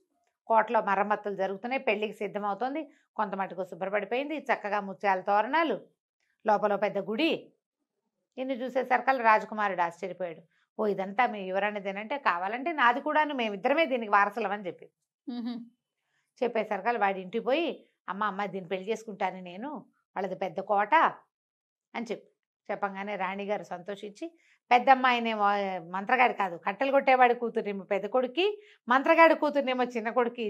కోటలో మరమ్మతులు జరుగుతున్నాయి, పెళ్లికి సిద్ధమవుతుంది, కొంత మటుకు శుభ్రపడిపోయింది, చక్కగా ముత్యాల తోరణాలు, లోపల పెద్ద గుడి. ఇన్ని చూసేసరికల్లా రాజకుమారుడు ఆశ్చర్యపోయాడు. ఓ ఇదంతా మీ యువరానిదేనంటే, కావాలంటే నాది కూడాను, మేమిద్దరమే దీనికి వారసులమని చెప్పి చెప్పేసరికల్లా వాడి ఇంటికి పోయి, అమ్మ దీన్ని పెళ్లి చేసుకుంటాను నేను, వాళ్ళది పెద్ద కోట అని చెప్పంగానే రాణిగారు సంతోషించి, పెద్దమ్మాయినే మంత్రగాడి కాదు కట్టెలు కొట్టేవాడి కూతురునేమో పెద్ద కొడుక్కి, మంత్రగాడి కూతురునేమో చిన్న కొడుక్కి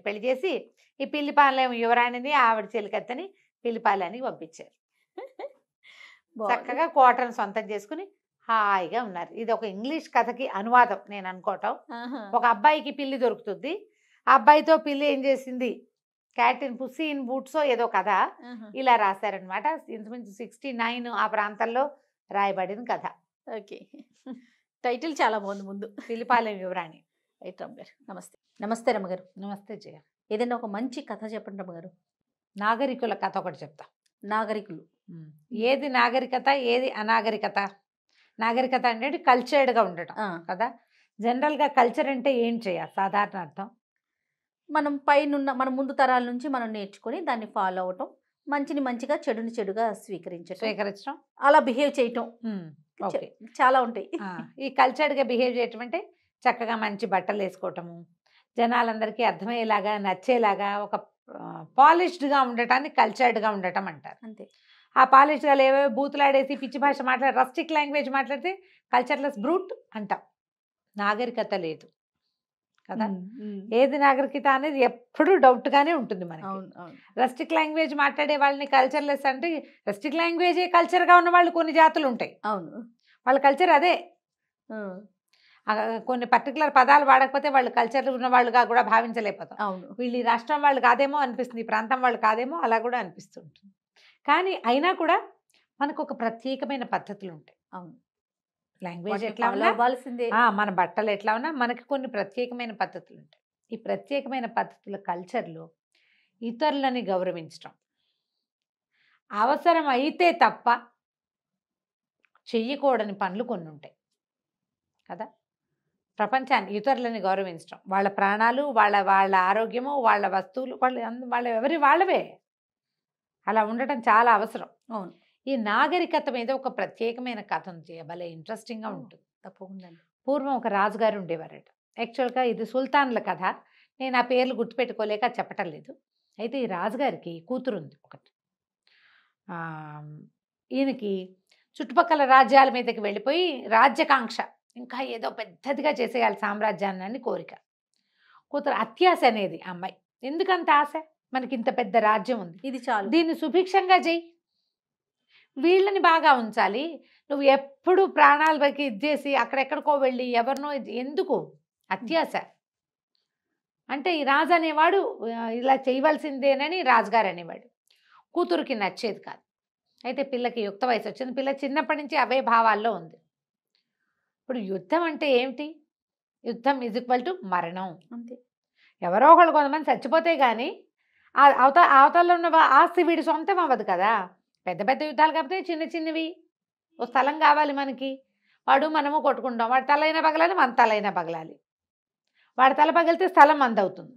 పెళ్లి చేసి ఈ పిల్లిపాలెం యువరాణిని ఆవిడ చెలికత్తని పిల్లిపాలెనికి పంపించారు. చక్కగా కోటను సొంతం చేసుకుని హాయిగా ఉన్నారు. ఇది ఒక ఇంగ్లీష్ కథకి అనువాదం నేను అనుకోవటం. ఒక అబ్బాయికి పిల్లి దొరుకుతుంది, ఆ అబ్బాయితో పిల్లి ఏం చేసింది, క్యాట్ ఇన్ పుస్సీ ఇన్ బూట్సో ఏదో కథ ఇలా రాశారనమాట. ఇంచుమించు 69 ఆ ప్రాంతంలో రాయబడిన కథ. ఓకే, టైటిల్ చాలా బాగుంది. ముందు పిల్లిపాలెం యువరాణి. రైట్ రమ్మగారు, నమస్తే. నమస్తే రమ్మగారు. నమస్తే జయ. ఏదైనా ఒక మంచి కథ చెప్పండి రమ్మగారు. నాగరికుల కథ ఒకటి చెప్తా. నాగరికులు. ఏది నాగరికత, ఏది అనాగరికత? నాగరికత అంటే కల్చర్డ్గా ఉండటం కదా. జనరల్గా కల్చర్ అంటే ఏం చేయాలి? సాధారణ అర్థం మనం పైనున్న మన ముందు తరాల నుంచి మనం నేర్చుకొని దాన్ని ఫాలో అవటం, మంచిని మంచిగా చెడుని చెడుగా స్వీకరించడం, అలా బిహేవ్ చేయటం, చాలా ఉంటాయి. ఈ కల్చర్డ్గా బిహేవ్ చేయటం అంటే చక్కగా మంచి బట్టలు వేసుకోవటము, జనాలందరికీ అర్థమయ్యేలాగా నచ్చేలాగా ఒక పాలిష్డ్గా ఉండటాన్ని కల్చర్డ్గా ఉండటం అంటారు. అంతే. ఆ పాలిష్డ్గా ఏవేవో బూతులాడేసి పిచ్చి భాష మాట్లాడి రస్టిక్ లాంగ్వేజ్ మాట్లాడితే కల్చర్లెస్ బ్రూట్ అంటాం. నాగరికత లేదు కదా. ఏది నాగరికత అనేది ఎప్పుడూ డౌట్గానే ఉంటుంది మనకి. రస్టిక్ లాంగ్వేజ్ మాట్లాడే వాళ్ళని కల్చర్లెస్ అంటే, రస్టిక్ లాంగ్వేజే కల్చర్గా ఉన్న వాళ్ళు కొన్ని జాతులు ఉంటాయి. అవును, వాళ్ళ కల్చర్ అదే. కొన్ని పర్టికులర్ పదాలు వాడకపోతే వాళ్ళు కల్చర్ ఉన్న వాళ్ళుగా కూడా భావించలేకపోతాం. అవును, వీళ్ళు ఈ రాష్ట్రం వాళ్ళు కాదేమో అనిపిస్తుంది, ఈ ప్రాంతం వాళ్ళు కాదేమో అలా కూడా అనిపిస్తుంటుంది. కానీ అయినా కూడా మనకు ఒక ప్రత్యేకమైన పద్ధతులు ఉంటాయి. అవును, లాంగ్వేజ్ ఎట్లా ఉన్నా, మన బట్టలు ఎట్లా ఉన్నా మనకి కొన్ని ప్రత్యేకమైన పద్ధతులు ఉంటాయి. ఈ ప్రత్యేకమైన పద్ధతుల కల్చర్లో ఇతరులని గౌరవించడం, అవసరం అయితే తప్ప చెయ్యకూడని పనులు కొన్ని ఉంటాయి కదా. ప్రపంచాన్ని ఇతరులని గౌరవించడం, వాళ్ళ ప్రాణాలు, వాళ్ళ ఆరోగ్యము, వాళ్ళ వస్తువులు, వాళ్ళవే అలా ఉండటం చాలా అవసరం. అవును. ఈ నాగరికత మీద ఒక ప్రత్యేకమైన కథ ఉంది, భలే ఇంట్రెస్టింగ్గా ఉంటుంది. తప్పకుండా. పూర్వం ఒక రాజుగారు ఉండేవారట. యాక్చువల్గా ఇది సుల్తాన్ల కథ, నేను ఆ పేర్లు గుర్తుపెట్టుకోలేక చెప్పటం లేదు. అయితే ఈ రాజుగారికి కూతురు ఉంది ఒకటి. ఈయనకి చుట్టుపక్కల రాజ్యాల మీదకి వెళ్ళిపోయి రాజ్యకాంక్ష, ఇంకా ఏదో పెద్దదిగా చేసేయాలి సామ్రాజ్యాన్ని అని కోరిక. కూతురు అత్యాశ అనేది అమ్మాయి. ఎందుకంత ఆశ? మనకి ఇంత పెద్ద రాజ్యం ఉంది, ఇది చాలు, దీన్ని సుభిక్షంగా చేయి, వీళ్ళని బాగా ఉంచాలి, నువ్వు ఎప్పుడు ప్రాణాల పైకి ఇచ్చేసి అక్కడెక్కడికో వెళ్ళి ఎవరినో ఎందుకు? అత్యాశ. అంటే ఈ రాజు అనేవాడు ఇలా చేయవలసిందేనని రాజుగారు అనేవాడు. కూతురికి నచ్చేది కాదు. అయితే పిల్లకి యుక్త వయసు వచ్చింది, పిల్ల చిన్నప్పటి నుంచి అవే భావాల్లో ఉంది. ఇప్పుడు యుద్ధం అంటే ఏమిటి? యుద్ధం ఈజ్ = మరణం. అంతే. ఎవరో ఒకళ్ళు కొంతమంది చచ్చిపోతే కానీ అవతలలో ఉన్న ఆస్తి వీడి సొంతం అవ్వదు కదా. పెద్ద పెద్ద యుద్ధాలు కాకపోతే చిన్న చిన్నవి, ఓ స్థలం కావాలి మనకి, వాడు మనము కొట్టుకుంటాం, వాడి తలైనా పగలాలి, మన తలైనా పగలాలి, వాడి తల పగిలితే స్థలం అందవుతుంది,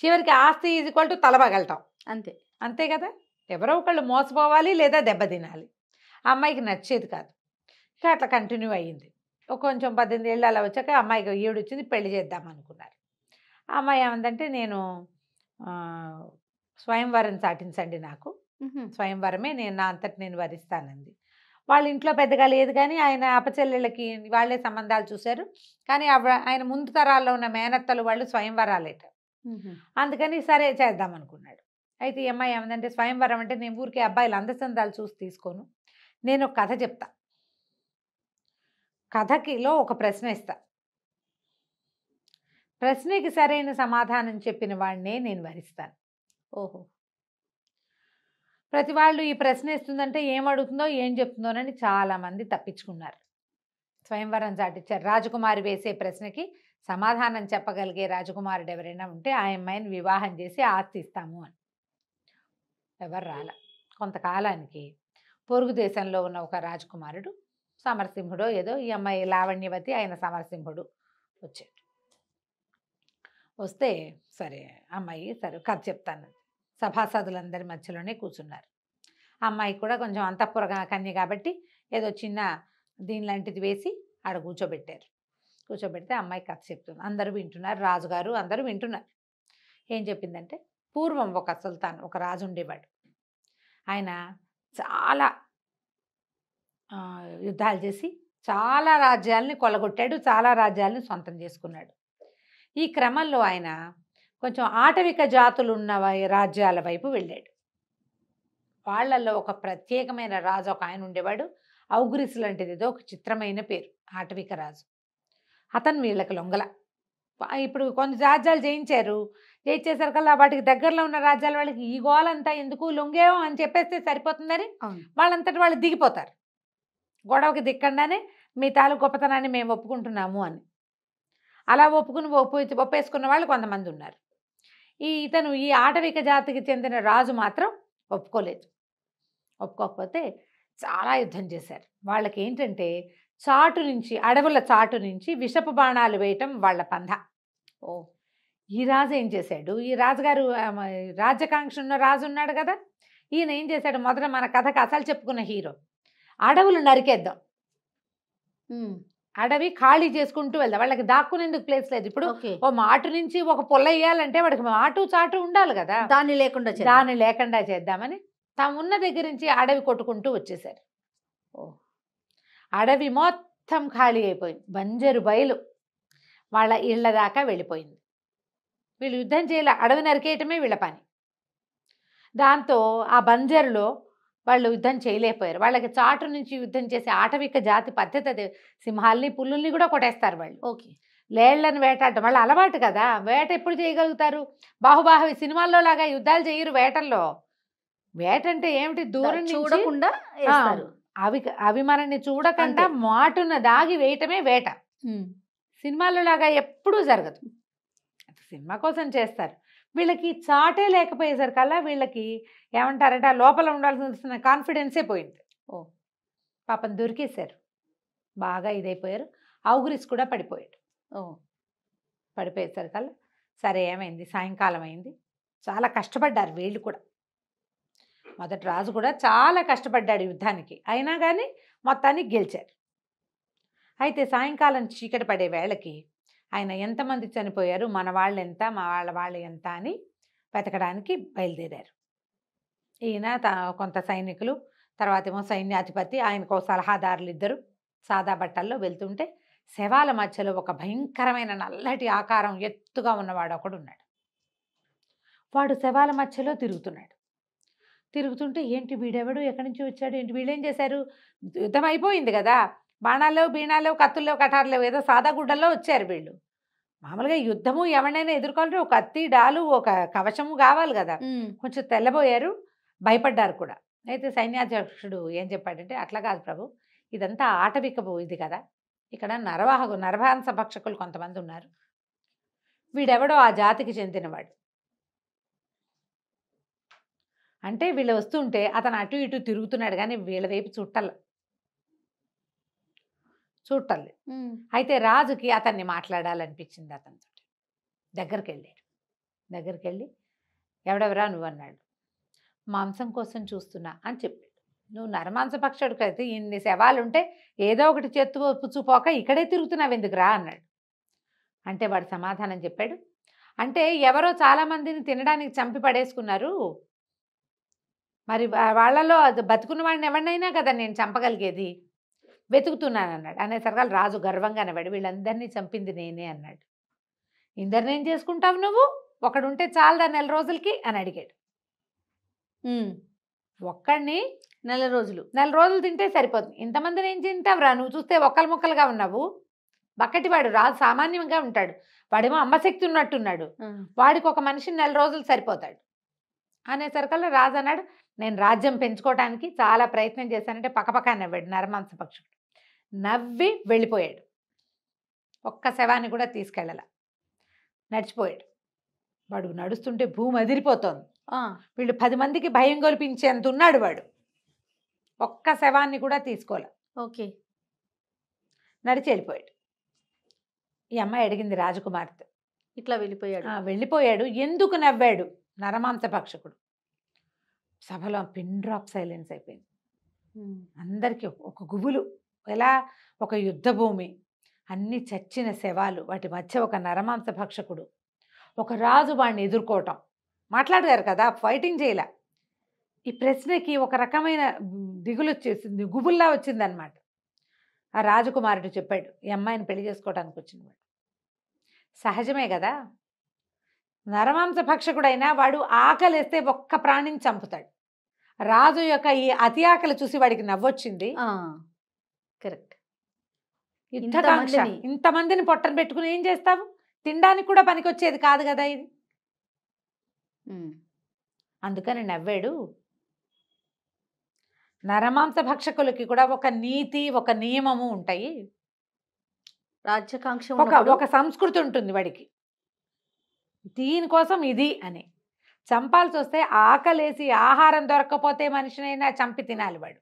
చివరికి ఆస్తి ఈజ్ = తల పగలటం. అంతే. అంతే కదా. ఎవరో ఒకళ్ళు మోసపోవాలి లేదా దెబ్బతినాలి. ఆ అమ్మాయికి నచ్చేది కాదు. ఇంకా అట్లా కంటిన్యూ అయ్యింది. కొంచెం 18 ఏళ్ళు అలా వచ్చాక అమ్మాయికి ఈవిడ వచ్చింది, పెళ్లి చేద్దాం అనుకున్నారు. ఆ అమ్మాయి ఏమందంటే, నేను స్వయంవరం చాటించండి, నాకు స్వయంవరమే నేను నా అంతటి నేను వరిస్తానంది. వాళ్ళ ఇంట్లో పెద్దగా లేదు, కానీ ఆయన అపచెల్లెళ్ళకి వాళ్ళే సంబంధాలు చూశారు. కానీ ఆయన ముందు తరాల్లో ఉన్న మేనత్తలు వాళ్ళు స్వయంవరాలేట. అందుకని సరే చేద్దాం అనుకున్నాడు. అయితే ఈ అమ్మాయి ఏమందంటే, స్వయంవరం అంటే నేను ఊరికే అబ్బాయిలు అందచందాలు చూసి తీసుకోను, నేను ఒక కథ చెప్తా, కథకిలో ఒక ప్రశ్న ఇస్తా, ప్రశ్నకి సరైన సమాధానం చెప్పిన వాడినే నేను వరిస్తాను. ఓహో. ప్రతి వాళ్ళు ఈ ప్రశ్న ఇస్తుందంటే ఏం అడుగుతుందో ఏం చెప్తుందోనని చాలామంది తప్పించుకున్నారు. స్వయంవరం చాటిచ్చారు. రాజకుమారి వేసే ప్రశ్నకి సమాధానం చెప్పగలిగే రాజకుమారుడు ఎవరైనా ఉంటే ఆ అమ్మాయిని వివాహం చేసి ఆస్తి ఇస్తాము అని. ఎవరు రాల. కొంతకాలానికి పొరుగు దేశంలో ఉన్న ఒక రాజకుమారుడు, సమరసింహుడో ఏదో, ఈ అమ్మాయి లావణ్యవతి, ఆయన సమరసింహుడు వచ్చాడు. వస్తే సరే అమ్మాయి సరే కథ చెప్తాను, సభాసదులందరి మధ్యలోనే కూర్చున్నారు. అమ్మాయి కూడా కొంచెం అంతఃపుర కన్య కాబట్టి ఏదో చిన్న దీని లాంటిది వేసి ఆడ కూర్చోబెట్టారు. కూర్చోబెడితే అమ్మాయి కథ చెప్తుంది. అందరూ వింటున్నారు, రాజుగారు అందరూ వింటున్నారు. ఏం చెప్పిందంటే, పూర్వం ఒక సుల్తాన్, ఒక రాజు ఉండేవాడు. ఆయన చాలా యుద్ధాలు చేసి చాలా రాజ్యాలని కొల్లగొట్టాడు, చాలా రాజ్యాలని సొంతం చేసుకున్నాడు. ఈ క్రమంలో ఆయన కొంచెం ఆటవిక జాతులు ఉన్న రాజ్యాల వైపు వెళ్ళాడు. వాళ్ళల్లో ఒక ప్రత్యేకమైన రాజు ఒక ఆయన ఉండేవాడు. ఔగ్రిస్ లాంటిది ఏదో ఒక చిత్రమైన పేరు, ఆటవిక రాజు. అతను వీళ్ళకి లొంగల. ఇప్పుడు కొన్ని రాజ్యాలు జయించేసరికల్లా వాటికి దగ్గరలో ఉన్న రాజ్యాల వాళ్ళకి ఈ గోలంతా ఎందుకు, లొంగేమో అని చెప్పేస్తే సరిపోతుందని వాళ్ళంతటి వాళ్ళు దిగిపోతారు. గొడవకి దిక్కండానే మీ తాలూకు గొప్పతనాన్ని మేము ఒప్పుకుంటున్నాము అని. అలా ఒప్పేసుకున్న వాళ్ళు కొంతమంది ఉన్నారు. ఇతను ఈ ఆటవిక జాతికి చెందిన రాజు మాత్రం ఒప్పుకోలేదు. ఒప్పుకోకపోతే చాలా యుద్ధం చేశారు. వాళ్ళకి ఏంటంటే చాటు నుంచి, అడవుల చాటు నుంచి విషపు బాణాలు వేయటం వాళ్ళ పంధ. ఈ రాజు ఏం చేశాడు, ఈ రాజుగారు రాజ్యకాంక్ష ఉన్న రాజు ఉన్నాడు కదా, ఈయన ఏం చేశాడు, మొదట మన కథకు అసలు చెప్పుకున్న హీరో, అడవులు నరికేద్దాం, అడవి ఖాళీ చేసుకుంటూ వెళ్దాం, వాళ్ళకి దాక్కునేందుకు ప్లేస్ లేదు. ఇప్పుడు ఓ మాటు నుంచి ఒక పొల్ల వేయాలంటే వాడికి మాటు చాటు ఉండాలి కదా, దాన్ని లేకుండా చేద్దామని తాము ఉన్న దగ్గర నుంచి అడవి కొట్టుకుంటూ వచ్చేసారు. అడవి మొత్తం ఖాళీ అయిపోయింది, బంజరు బయలు వాళ్ళ ఇళ్ల దాకా వెళ్ళిపోయింది. వీళ్ళు యుద్ధం చేయాలి, అడవి నరికేయటమే వీళ్ళ పని. దాంతో ఆ బంజరులో వాళ్ళు యుద్ధం చేయలేకపోయారు. వాళ్ళకి చాటు నుంచి యుద్ధం చేసే ఆటవిక జాతి పద్ధతి అది. సింహాల్ని పుల్లుల్ని కూడా కొట్టేస్తారు వాళ్ళు. లేళ్లను వేటాడటం వాళ్ళ అలవాటు కదా. వేట ఎప్పుడు చేయగలుగుతారు, బాహుబాహవి సినిమాల్లో లాగా యుద్ధాలు చేయరు వేటల్లో. వేట అంటే ఏమిటి, దూరం చూడకుండా అవి మనల్ని చూడకుండా మాటున దాగి వేయటమే వేట. సినిమాల్లో లాగా ఎప్పుడూ జరగదు, సినిమా కోసం చేస్తారు. వీళ్ళకి చాటే లేకపోయేసరికల్లా వీళ్ళకి ఏమంటారంటే ఆ లోపల ఉండాల్సిన కాన్ఫిడెన్సే పోయింది. పాపం దొరికేశారు, బాగా ఇదైపోయారు. ఔగ్రిస్ కూడా పడిపోయాడు. పడిపోయేసరికల్లా సరే ఏమైంది, సాయంకాలం అయింది. చాలా కష్టపడ్డారు వీళ్ళు కూడా. మొదటి రాజు కూడా చాలా కష్టపడ్డాడు యుద్ధానికి, అయినా కానీ మొత్తానికి గెలిచారు. అయితే సాయంకాలం చీకటి పడే వేళకి ఆయన ఎంతమంది చనిపోయారు, మన వాళ్ళు ఎంత, మా వాళ్ళు ఎంత అని వెతకడానికి బయలుదేరారు. ఈయన కొంత సైనికులు, తర్వాత ఏమో సైన్యాధిపతి, ఆయనకు సలహాదారులు ఇద్దరు సాదా బట్టల్లో వెళ్తుంటే శవాల మధ్యలో ఒక భయంకరమైన నల్లటి ఆకారం ఎత్తుగా ఉన్నవాడు ఒకడు ఉన్నాడు. వాడు శవాల మధ్యలో తిరుగుతుంటే ఏంటి వీడెవడు, ఎక్కడి నుంచి వచ్చాడు, ఏంటి వీళ్ళేం చేశారు, యుద్ధం అయిపోయింది కదా, బాణాలు బీణాలు కత్తుల్లో కటార్లు ఏదో సాదా గుడ్డల్లో వచ్చారు వీళ్ళు. మామూలుగా యుద్ధము ఎవరినైనా ఎదుర్కోవాలంటే ఒక కత్తి డాలు ఒక కవచము కావాలి కదా. కొంచెం తెల్లబోయారు, భయపడ్డారు కూడా. అయితే సైన్యాధ్యక్షుడు ఏం చెప్పాడంటే, అట్లా కాదు ప్రభు, ఇదంతా ఆటవికపు ఇది కదా, ఇక్కడ నరమాంస భక్షకులు కొంతమంది ఉన్నారు, వీడెవడో ఆ జాతికి చెందినవాడు. అంటే వీళ్ళు వస్తుంటే అతను అటు ఇటు తిరుగుతున్నాడు కానీ వీళ్ళ వైపు చూడలేదు. అయితే రాజుకి అతన్ని మాట్లాడాలనిపించింది. అతనితో దగ్గరికి వెళ్ళి ఎవడెవరా నువ్వు అన్నాడు. మాంసం కోసం చూస్తున్నా అని చెప్పాడు. నువ్వు నరమాంసపక్షుడికి అయితే ఇన్ని శవాలుంటే ఏదో ఒకటి చేత్తు పుచ్చుపోక ఇక్కడే తిరుగుతున్నావు ఎందుకురా అన్నాడు. అంటే వాడు సమాధానం చెప్పాడు, అంటే ఎవరో చాలామందిని తినడానికి చంపి పడేసుకున్నారు, మరి వాళ్ళలో బతుకున్న వాడిని ఎవరినైనా కదా నేను చంపగలిగేది, వెతుకుతున్నాను అన్నాడు. అనేసరికి రాజు గర్వంగా అనవాడు, వీళ్ళందరినీ చంపింది నేనే అన్నాడు. ఇందరినేం చేసుకుంటావు నువ్వు, ఒకడుంటే చాలదా నెల రోజులకి అని అడిగాడు. ఒక్కడిని నెల రోజులు తింటే సరిపోతుంది. ఇంతమందిని ఏం తింటావురా, నువ్వు చూస్తే ఒక్కలు ముక్కలుగా ఉన్నావు. బక్కటివాడు రాజు సామాన్యంగా ఉంటాడు, వాడేమో అమ్మశక్తి ఉన్నట్టున్నాడు, వాడికి ఒక మనిషి నెల రోజులు సరిపోతాడు అనేసరికల్లా రాజు అన్నాడు, నేను రాజ్యం పెంచుకోవడానికి చాలా ప్రయత్నం చేశానంటే పక్కపక్క నవ్వాడు నరమాంస పక్షుడు. నవ్వి వెళ్ళిపోయాడు. ఒక్క శవాన్ని కూడా తీసుకెళ్ళాల, నడిచిపోయాడు. వాడు నడుస్తుంటే భూమి అదిరిపోతోంది. వీళ్ళు 10 మందికి భయం గొలిపించేంత ఉన్నాడు వాడు. ఒక్క శవాన్ని కూడా తీసుకోలే. ఓకే, నడిచి వెళ్ళిపోయాడు. ఈ అమ్మాయి అడిగింది రాజకుమార్తె, ఇట్లా వెళ్ళిపోయాడు ఎందుకు నవ్వాడు నరమాంస పక్షకుడు? సభలో పిన్ డ్రాప్ సైలెన్స్ అయిపోయింది. అందరికీ ఒక గుబులు. ఎలా? ఒక యుద్ధ భూమి, అన్ని చచ్చిన శవాలు, వాటి మధ్య ఒక నరమాంస భక్షకుడు, ఒక రాజు వాడిని ఎదుర్కోవటం. మాట్లాడగారు కదా, ఫైటింగ్ చేయలే. ఈ ప్రశ్నకి ఒక రకమైన దిగులు వచ్చేసింది, గుబుల్లా వచ్చిందనమాట. ఆ రాజకుమారుడు చెప్పాడు, ఈ అమ్మాయిని పెళ్లి చేసుకోవడానికి వచ్చినవాడు. సహజమే కదా, నరమాంస భక్షకుడైనా వాడు ఆకలిస్తే ఒక్క ప్రాణిని చంపుతాడు. రాజు యొక్క ఈ అతి ఆకలి చూసి వాడికి నవ్వొచ్చింది. కరెక్ట్. ఇంతమందిని పొట్టను పెట్టుకుని ఏం చేస్తావు? తినడానికి కూడా పనికొచ్చేది కాదు కదా ఇది. అందుకని నవ్వాడు. నరమాంస భక్షకులకి కూడా ఒక నీతి, ఒక నియమము ఉంటాయి. రాజ్యకాంక్ష, ఒక సంస్కృతి ఉంటుంది వాడికి. దీనికోసం ఇది అని చంపాల్సి వస్తే ఆకలేసి ఆహారం దొరక్కపోతే మనిషినైనా చంపి తినాలి వాడు.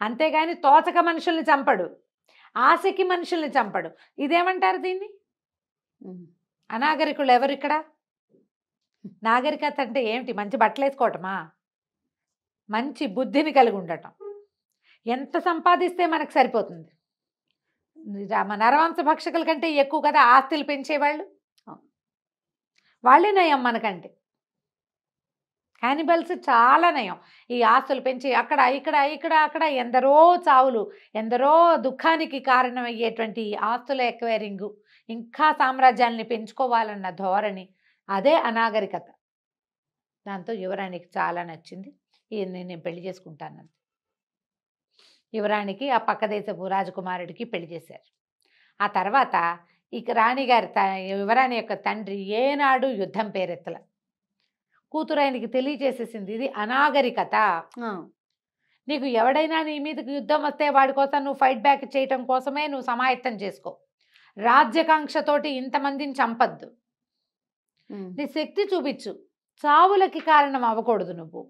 అంతేగాని తోచక మనుషుల్ని చంపడు, ఆశకి మనుషుల్ని చంపడు. ఇదేమంటారు దీన్ని? అనాగరికులు ఎవరు ఇక్కడ? నాగరికత అంటే ఏమిటి? మంచి బట్టలు వేసుకోవటమా? మంచి బుద్ధిని కలిగి ఉండటం. ఎంత సంపాదిస్తే మనకు సరిపోతుంది? నరవంశ భక్షకుల కంటే ఎక్కువ కదా ఆస్తులు పెంచేవాళ్ళు. వాళ్ళే నయం మనకంటే. క్యానిబల్స్ చాలా నయం. ఈ ఆస్తులు పెంచి అక్కడ ఇక్కడ ఇక్కడ అక్కడ ఎందరో చావులు, ఎందరో దుఃఖానికి కారణమయ్యేటువంటి ఆస్తుల ఎక్వైరింగు, ఇంకా సామ్రాజ్యాల్ని పెంచుకోవాలన్న ధోరణి, అదే అనాగరికత. దాంతో యువరాణికి చాలా నచ్చింది. నేను పెళ్లి చేసుకుంటానంది. యువరాణికి ఆ పక్క దేశపు రాజకుమారుడికి పెళ్లి చేశారు. ఆ తర్వాత ఇక రాణిగారి యువరాణి యొక్క తండ్రి ఏనాడు యుద్ధం పేరెత్తల. కూతురు ఆయనకి తెలియచేసేసింది, ఇది అనాగరికత. నీకు ఎవడైనా నీ మీదకి యుద్ధం వస్తే వాడి కోసం నువ్వు ఫైట్ బ్యాక్ చేయటం కోసమే నువ్వు సమాయత్తం చేసుకో. రాజ్యకాంక్షతోటి ఇంతమందిని చంపద్దు. నీ శక్తి చూపించు, చావులకి కారణం అవ్వకూడదు నువ్వు.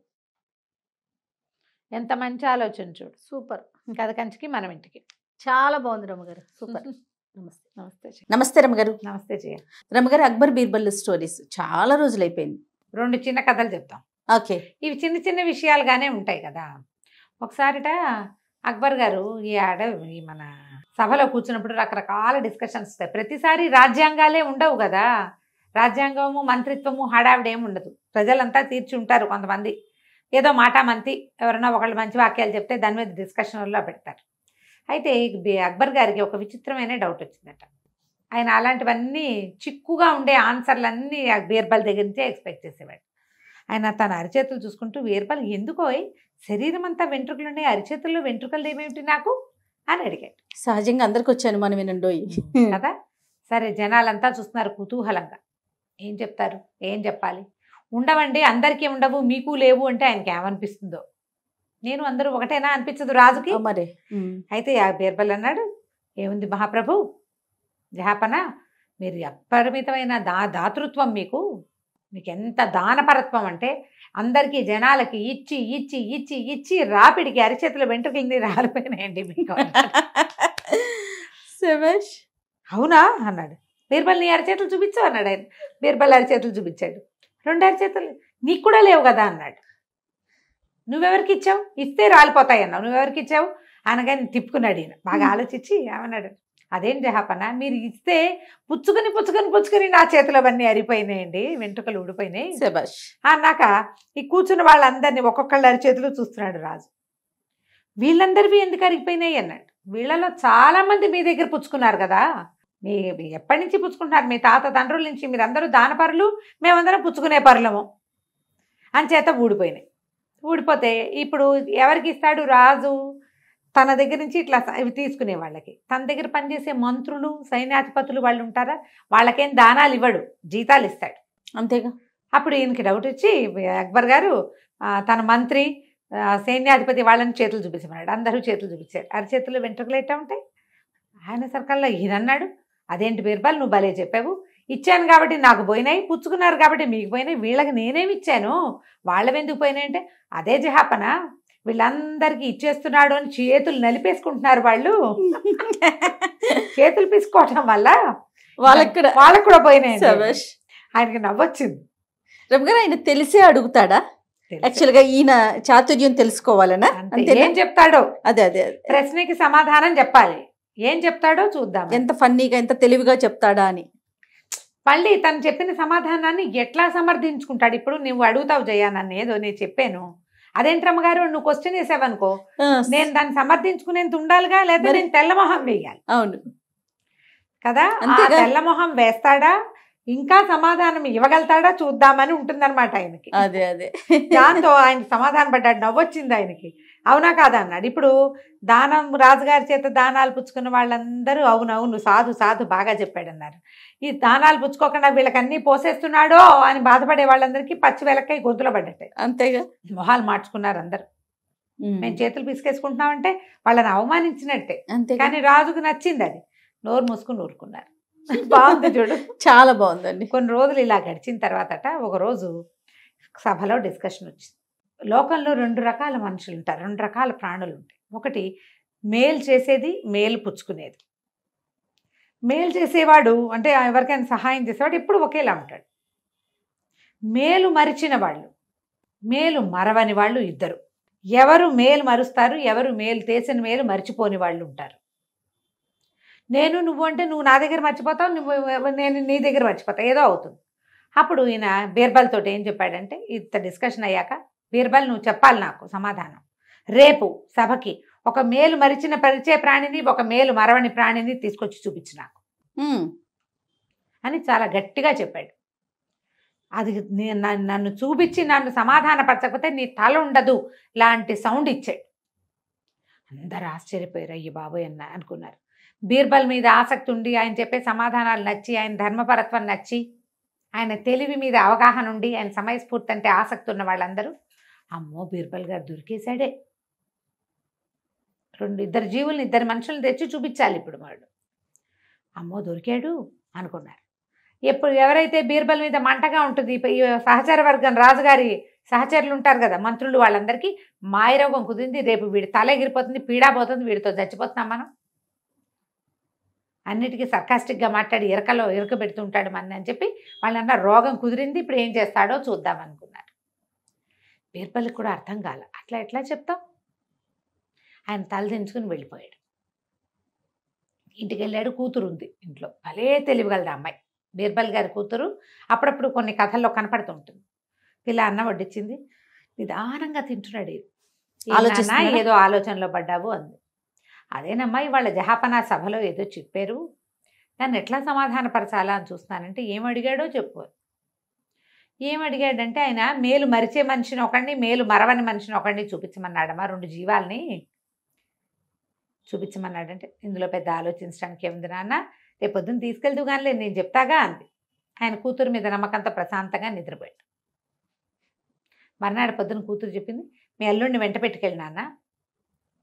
ఎంత మంచి ఆలోచన చూడు. సూపర్. కథ కంచికి మనం ఇంటికి. చాలా బాగుంది రమ్మగారు. సూపర్. నమస్తే. నమస్తే. నమస్తే రమ్మగారు. నమస్తే జయ. రమ్మగారు, అక్బర్ బీర్బల్ స్టోరీస్ చాలా రోజులు అయిపోయింది. 2 చిన్న కథలు చెప్తాం. ఓకే. ఇవి చిన్న చిన్న విషయాలుగానే ఉంటాయి కదా. ఒకసారిట అక్బర్ గారు ఈ మన సభలో కూర్చున్నప్పుడు రకరకాల డిస్కషన్స్ వస్తాయి. ప్రతిసారి రాజ్యాంగాలే ఉండవు కదా. రాజ్యాంగము, మంత్రిత్వము, హడావిడేమి ఉండదు. ప్రజలంతా తీర్చి ఉంటారు. కొంతమంది ఏదో మాటామంతి ఎవరైనా ఒకళ్ళు మంచి వాక్యాలు చెప్తే దాని మీద డిస్కషన్లో పెడతారు. అయితే అక్బర్ గారికి ఒక విచిత్రమైన డౌట్ వచ్చిందట. ఆయన అలాంటివన్నీ చిక్కుగా ఉండే ఆన్సర్లన్నీ బీర్బల్ దగ్గర నుంచే ఎక్స్పెక్ట్ చేసేవాడు. ఆయన తన అరిచేతులు చూసుకుంటూ, బీర్బల్ ఎందుకో శరీరం అంతా వెంట్రుకలున్నాయి, అరిచేతుల్లో వెంట్రుకలు ఏమేమిటి నాకు అని అడిగాడు. సహజంగా అందరికి వచ్చాను మనం వినండోయి కదా. సరే, జనాలంతా చూస్తున్నారు కుతూహలంగా. ఏం చెప్తారు, ఏం చెప్పాలి? ఉండవండి, అందరికీ ఉండవు, మీకు లేవు అంటే ఆయనకి ఏమనిపిస్తుందో. నేను అందరూ ఒకటేనా అనిపించదు రాజుకి. మరి అయితే ఆ బీర్బల్ అన్నాడు, ఏముంది మహాప్రభు, జహాపన, మీరు అపరిమితమైన దాతృత్వం, మీకు ఎంత దానపరత్వం అంటే అందరికీ జనాలకి ఇచ్చి ఇచ్చి ఇచ్చి ఇచ్చి రాపిడికి అరిచేతుల వెంట్రుకల్ని రాలిపోయినాయండి మీకు. అవునా అన్నాడు. బీర్బల్, నీ అరిచేతులు చూపించు అన్నాడు ఆయన. బీర్బల్ అరిచేతులు చూపించాడు. 2 అరిచేతులు నీకు కూడా లేవు కదా అన్నాడు. నువ్వెవరికి ఇచ్చావు? ఇస్తే రాలిపోతాయి అన్నావు, నువ్వెవరికి ఇచ్చావు అనగానే తిప్పుకున్నాడు ఈయన. బాగా ఆలోచించి ఏమన్నాడు, అదేం జహాపన, మీరు ఇస్తే పుచ్చుకొని పుచ్చుకొని పుచ్చుకొని నా చేతులు అవన్నీ అరిపోయినాయండి, వెంట్రుకలు ఊడిపోయినాయి అన్నాక ఈ కూర్చున్న వాళ్ళందరినీ ఒక్కొక్కళ్ళ అరిచేతులు చూస్తున్నాడు రాజు. వీళ్ళందరివి ఎందుకు అరిగిపోయినాయి అన్నాడు. వీళ్ళలో చాలా మంది మీ దగ్గర పుచ్చుకున్నారు కదా, మీ ఎప్పటి నుంచి పుచ్చుకుంటున్నారు? మీ తాత తండ్రుల నుంచి. మీరందరూ దానపరులు, మేమందరం పుచ్చుకునే పరులము, అంచేత ఊడిపోయినాయి. ఊడిపోతే ఇప్పుడు ఎవరికి ఇస్తాడు రాజు? తన దగ్గర నుంచి ఇట్లా ఇవి తీసుకునే వాళ్ళకి. తన దగ్గర పనిచేసే మంత్రులు సైన్యాధిపతులు వాళ్ళు ఉంటారా, వాళ్ళకేం దానాలు ఇవ్వడు, జీతాలు ఇస్తాడు. అంతేగా. అప్పుడు ఈయనకి డౌట్ వచ్చి అక్బర్ గారు తన మంత్రి సైన్యాధిపతి వాళ్ళని చేతులు చూపించమన్నాడు. అందరూ చేతులు చూపించారు. అరచేతులు వెంట్రుకలు ఎట్టా ఉంటాయి. ఆయన సర్కాల్లో ఈయన అన్నాడు, అదేంటి బీర్బల్ నువ్వు భలే చెప్పావు, ఇచ్చాను కాబట్టి నాకు పోయినాయి, పుచ్చుకున్నారు కాబట్టి మీకు పోయినాయి, వీళ్ళకి నేనేమి ఇచ్చాను వాళ్ళవెందుకు పోయినాయి అంటే, అదే జహాపన వీళ్ళందరికీ ఇచ్చేస్తున్నాడు అని చేతులు నలిపేసుకుంటున్నారు వాళ్ళు. చేతులు పీసుకోవటం వల్ల వాళ్ళకి కూడా పోయినాయి. ఆయనకి నవ్వొచ్చింది. రమగారు ఆయన తెలిసే అడుగుతాడా? యాక్చువల్గా ఈయన చాతుర్యం తెలుసుకోవాలనా? ఏం చెప్తాడో అదే అదే ప్రశ్నకి సమాధానం చెప్పాలి. ఏం చెప్తాడో చూద్దాం. ఎంత ఫన్నీగా ఎంత తెలివిగా చెప్తాడా అని. మళ్ళీ తను చెప్పిన సమాధానాన్ని ఎట్లా సమర్థించుకుంటాడు. ఇప్పుడు నువ్వు అడుగుతావు జయ నన్ను ఏదో నేను చెప్పాను, అదేంట్రమ్మ గారు నువ్వు క్వశ్చన్ వేసావనుకో నేను దాన్ని సమర్థించుకునేంత ఉండాలిగా, లేదా నేను తెల్లమొహం వేయాలి. అవును కదా, తెల్లమొహం వేస్తాడా ఇంకా సమాధానం ఇవ్వగలుగుతాడా చూద్దామని ఉంటుందన్నమాట ఆయనకి. అదే అదే దాంతో ఆయన సమాధానం పడ్డాడు. నవ్వొచ్చింది ఆయనకి. అవునా కాదా అన్నాడు. ఇప్పుడు దానం రాజుగారి చేత దానాలు పుచ్చుకున్న వాళ్ళందరూ అవునవును సాధు సాధు బాగా చెప్పాడు అన్నారు. ఈ దానాలు పుచ్చుకోకుండా వీళ్ళకి అన్నీ పోసేస్తున్నాడో అని బాధపడే వాళ్ళందరికీ పచ్చి వెలక్కై గొంతులో పడ్డట్టే. అంతేగా. మొహాలు మార్చుకున్నారు అందరు. మేము చేతులు పిసికేసుకుంటున్నామంటే వాళ్ళని అవమానించినట్టే. కానీ రాజుకు నచ్చింది అది. నోరు మూసుకుని ఊరుకున్నారు. బాగుంది చూడు, చాలా బాగుందండి. కొన్ని రోజులు ఇలా గడిచిన తర్వాతట ఒకరోజు సభలో డిస్కషన్ వచ్చింది. లోకంలో 2 రకాల మనుషులు ఉంటారు, 2 రకాల ప్రాణులు ఉంటాయి. ఒకటి మేలు చేసేది, మేలు పుచ్చుకునేది. మేలు చేసేవాడు అంటే ఎవరికైనా సహాయం చేసేవాడు ఎప్పుడు ఒకేలా ఉంటాడు. మేలు మరిచిన వాళ్ళు, మేలు మరవని వాళ్ళు ఇద్దరు. ఎవరు మేలు మరుస్తారు, ఎవరు మేలు చేసిన మేలు మర్చిపోని వాళ్ళు ఉంటారు. నేను నువ్వు అంటే నువ్వు నా దగ్గర మర్చిపోతావు, నేను నీ దగ్గర మర్చిపోతావు, ఏదో అవుతుంది. అప్పుడు ఈయన బీర్బల్ తోటి ఏం చెప్పాడంటే, ఇంత డిస్కషన్ అయ్యాక, బీర్బల్ నువ్వు చెప్పాలి నాకు సమాధానం. రేపు సభకి ఒక మేలు మరిచే ప్రాణిని, ఒక మేలు మరవని ప్రాణిని తీసుకొచ్చి చూపించు నాకు అని చాలా గట్టిగా చెప్పాడు. అది నన్ను చూపించి నన్ను సమాధానపరచకపోతే నీ తల ఉండదు లాంటి సౌండ్ ఇచ్చాడు. అందరు ఆశ్చర్యపోయారు. అయ్యి బాబోయ్ అనుకున్నారు. బీర్బల్ మీద ఆసక్తి ఉండి ఆయన చెప్పే సమాధానాలు నచ్చి, ఆయన ధర్మపరత్వం నచ్చి, ఆయన తెలివి మీద అవగాహన ఉండి, ఆయన సమయస్ఫూర్తి అంటే ఆసక్తి ఉన్న వాళ్ళందరూ అమ్మో బీర్బల్ గారు దొరికేశాడే, 2 జీవుల్ని 2 మనుషులను తెచ్చి చూపించాలి ఇప్పుడు వాడు, అమ్మో దొరికాడు అనుకున్నారు. ఎవరైతే బీర్బల్ మీద మంటగా ఉంటుంది, ఈ సహచర వర్గం రాజుగారి సహచరులు ఉంటారు కదా మంత్రులు, వాళ్ళందరికీ మాయరోగం కుదిరింది, రేపు వీడి తల ఎగిరిపోతుంది, పీడా పోతుంది, వీడితో చచ్చిపోతున్నాం మనం, అన్నిటికీ సర్కాస్టిక్గా మాట్లాడి ఇరకబెడుతుంటాడు మన అని చెప్పి వాళ్ళన్న రోగం కుదిరింది, ఇప్పుడు ఏం చేస్తాడో చూద్దాం అనుకున్నారు. బీర్బల్కి కూడా అర్థం కాల. అట్లా ఎట్లా చెప్తాం? ఆయన తల దించుకుని వెళ్ళిపోయాడు. ఇంటికి వెళ్ళాడు. కూతురు ఉంది ఇంట్లో, భలే తెలివిగలదు అమ్మాయి. బీర్బల్ గారి కూతురు అప్పుడప్పుడు కొన్ని కథల్లో కనపడుతుంటుంది. పిల్ల అన్నం వడ్డించింది, నిదానంగా తింటున్నాడు. ఏదో ఆలోచనలో పడ్డావు అంది. అదేనమ్మా ఇవాళ జహాపనా సభలో ఏదో చెప్పారు, నన్ను ఎట్లా సమాధానపరచాలా అని చూస్తున్నానంటే ఏమడిగాడో చెప్పు. ఏమడిగాడంటే ఆయన మేలు మరిచే మనిషిని ఒకడిని, మేలు మరవని మనిషిని ఒకడిని చూపించమన్నాడమ్మా, 2 జీవాల్ని చూపించమన్నాడంటే ఇందులో పెద్ద ఆలోచించడానికి ఏముంది నాన్న, రేపు పొద్దున్న తీసుకెళ్తూ కానీ నేను చెప్తాగా అంది. ఆయన కూతురు మీద నమ్మకంతో ప్రశాంతంగా నిద్రపోయాడు. మర్నాడు పొద్దున్న కూతురు చెప్పింది, మీ అల్లుడిని వెంట పెట్టుకెళ్ళి నాన్న,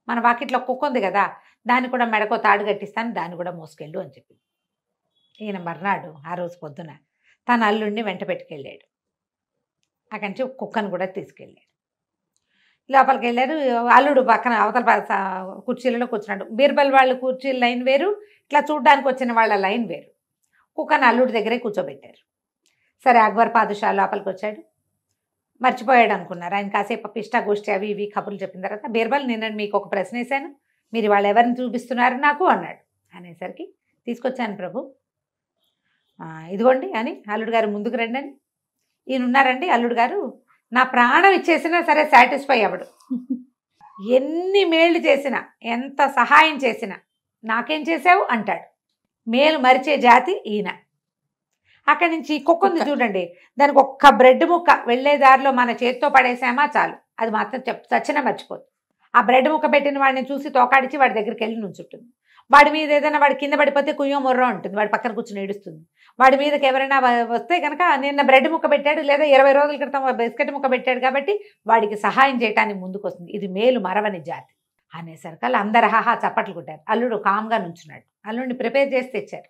మన వాకిట్లో కుక్క ఉంది కదా దాన్ని కూడా మెడకో తాడు కట్టిస్తాను, దాన్ని కూడా మోసుకెళ్ళు అని చెప్పింది. ఈయన మర్నాడు ఆ రోజు పొద్దున తన అల్లుడిని వెంట పెట్టుకెళ్ళాడు. అక్కడి నుంచి కుక్కను కూడా తీసుకెళ్ళాడు. లోపలికి వెళ్ళారు. అల్లుడు పక్కన అవతల కుర్చీలలో కూర్చున్నాడు. బీర్బల్ వాళ్ళు కుర్చీల లైన్ వేరు, ఇట్లా చూడ్డానికి వచ్చిన వాళ్ళ లైన్ వేరు. కుక్కను అల్లుడి దగ్గరే కూర్చోబెట్టారు. సరే అక్బర్ పాదుషా లోపలికి వచ్చాడు. మర్చిపోయాడు అనుకున్నారు. ఆయన కాసేపు పిష్టా గోష్ఠి అవి ఇవి కబుర్లు చెప్పిన తర్వాత, బీర్బల్ నేను మీకు ఒక ప్రశ్న వేశాను, మీరు వాళ్ళు ఎవరిని చూపిస్తున్నారు నాకు అన్నాడు. అనేసరికి తీసుకొచ్చాను ప్రభు, ఇదిగోండి అని అల్లుడు గారు ముందుకు రండి అని. ఈయన ఉన్నారండి అల్లుడు గారు, నా ప్రాణం ఇచ్చేసినా సరే సాటిస్ఫై అవ్వడు, ఎన్ని మేళ్ళు చేసినా ఎంత సహాయం చేసినా నాకేం చేసావు అంటాడు. మేలు మరిచే జాతి ఈయన. అక్కడి నుంచి కుక్క ఉంది చూడండి, దానికి ఒక్క బ్రెడ్ ముక్క వెళ్ళే దారిలో మన చేత్తో పడేసామా చాలు, అది మాత్రం చచ్చినా మర్చిపోదు. ఆ బ్రెడ్ ముక్క పెట్టిన వాడిని చూసి తోకాడిచి వాడి దగ్గరికి వెళ్ళి నుంచుంటుంది. వాడి మీద ఏదైనా వాడి కింద పడిపోతే కుయ్యో మొర్రో ఉంటుంది, వాడి పక్కన కూర్చొని ఏడుస్తుంది. వాడి మీదకి ఎవరైనా వస్తే కనుక నిన్న బ్రెడ్ ముక్క పెట్టాడు లేదా 20 రోజుల క్రితం బిస్కెట్ ముక్క పెట్టాడు కాబట్టి వాడికి సహాయం చేయడానికి ముందుకు వస్తుంది. ఇది మేలు మరవని జాతి అనేసరికి అందరు హాహా చప్పట్లు కొట్టారు. అల్లుడు కామ్గా నుంచున్నాడు. అల్లుడిని ప్రిపేర్ చేసి తెచ్చారు.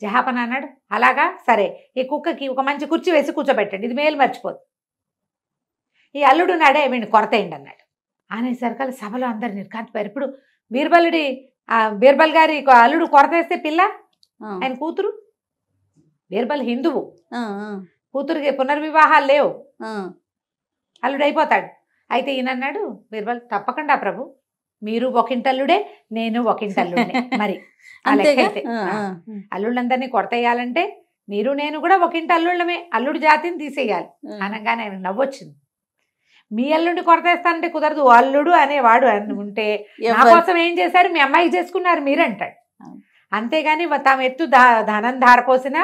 జహాపన అన్నాడు, అలాగా సరే, ఈ కుక్కకి ఒక మంచి కుర్చీ వేసి కూర్చోబెట్టండి, ఇది మేలు మర్చిపోదు. ఈ అల్లుడు నాడే వీడిని కొరతేయండి అన్నాడు. అనేసరికి సభలో అందరు నిర్కాంతిపోయారు. ఇప్పుడు బీర్బల్ గారి అల్లుడు కొరతేస్తే పిల్ల ఆయన కూతురు, బీర్బల్ హిందువు, కూతురికి పునర్వివాహాలు లేవు, అల్లుడు అయిపోతాడు. అయితే ఈయనన్నాడు బీర్బల్, తప్పకుండా ప్రభు, మీరు ఒకింటల్లుడే, నేను ఒకింటల్లుడే. మరి అయితే అల్లుళ్ళందరినీ కొరతేయాలంటే మీరు నేను కూడా ఒకింటి అల్లుళ్ళమే, అల్లుడు జాతిని తీసేయాలి అనగానే ఆయన నవ్వొచ్చింది. మీ అల్లుడిని కొరతేస్తానంటే కుదరదు, అల్లుడు అనేవాడు అని ఉంటే నా కోసం ఏం చేశారు, మీ అమ్మాయికి చేసుకున్నారు మీరంటాడు. అంతేగాని తాము ఎత్తు ధనం ధారపోసిన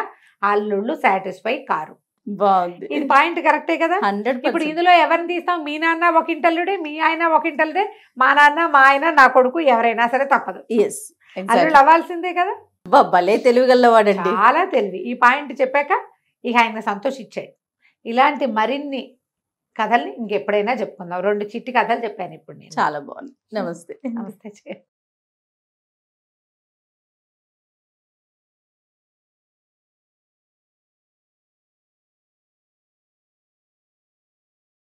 అల్లుళ్ళు సాటిస్ఫై కారు. ఇది పాయింట్ కరెక్టే కదా. ఇప్పుడు ఇందులో ఎవరిని తీస్తాం, మీ నాన్న ఒకింటల్లుడే, మీ ఆయన ఒకింటల్లుడే, మా నాన్న మా ఆయన నా కొడుకు ఎవరైనా సరే తప్పదు, అల్లుళ్ళు అవ్వాల్సిందే కదా. భలే తెలివిగలవాడండి, చాలా తెలివి. ఈ పాయింట్ చెప్పాక ఇక ఆయన సంతోషించాడు. ఇలాంటి మరిన్ని కథల్ని ఇంకెప్పుడైనా చెప్పుకుందాం. 2 చిట్టి కథలు చెప్పాను ఇప్పుడు నేను. చాలా బాగుంది. నమస్తే. నమస్తే.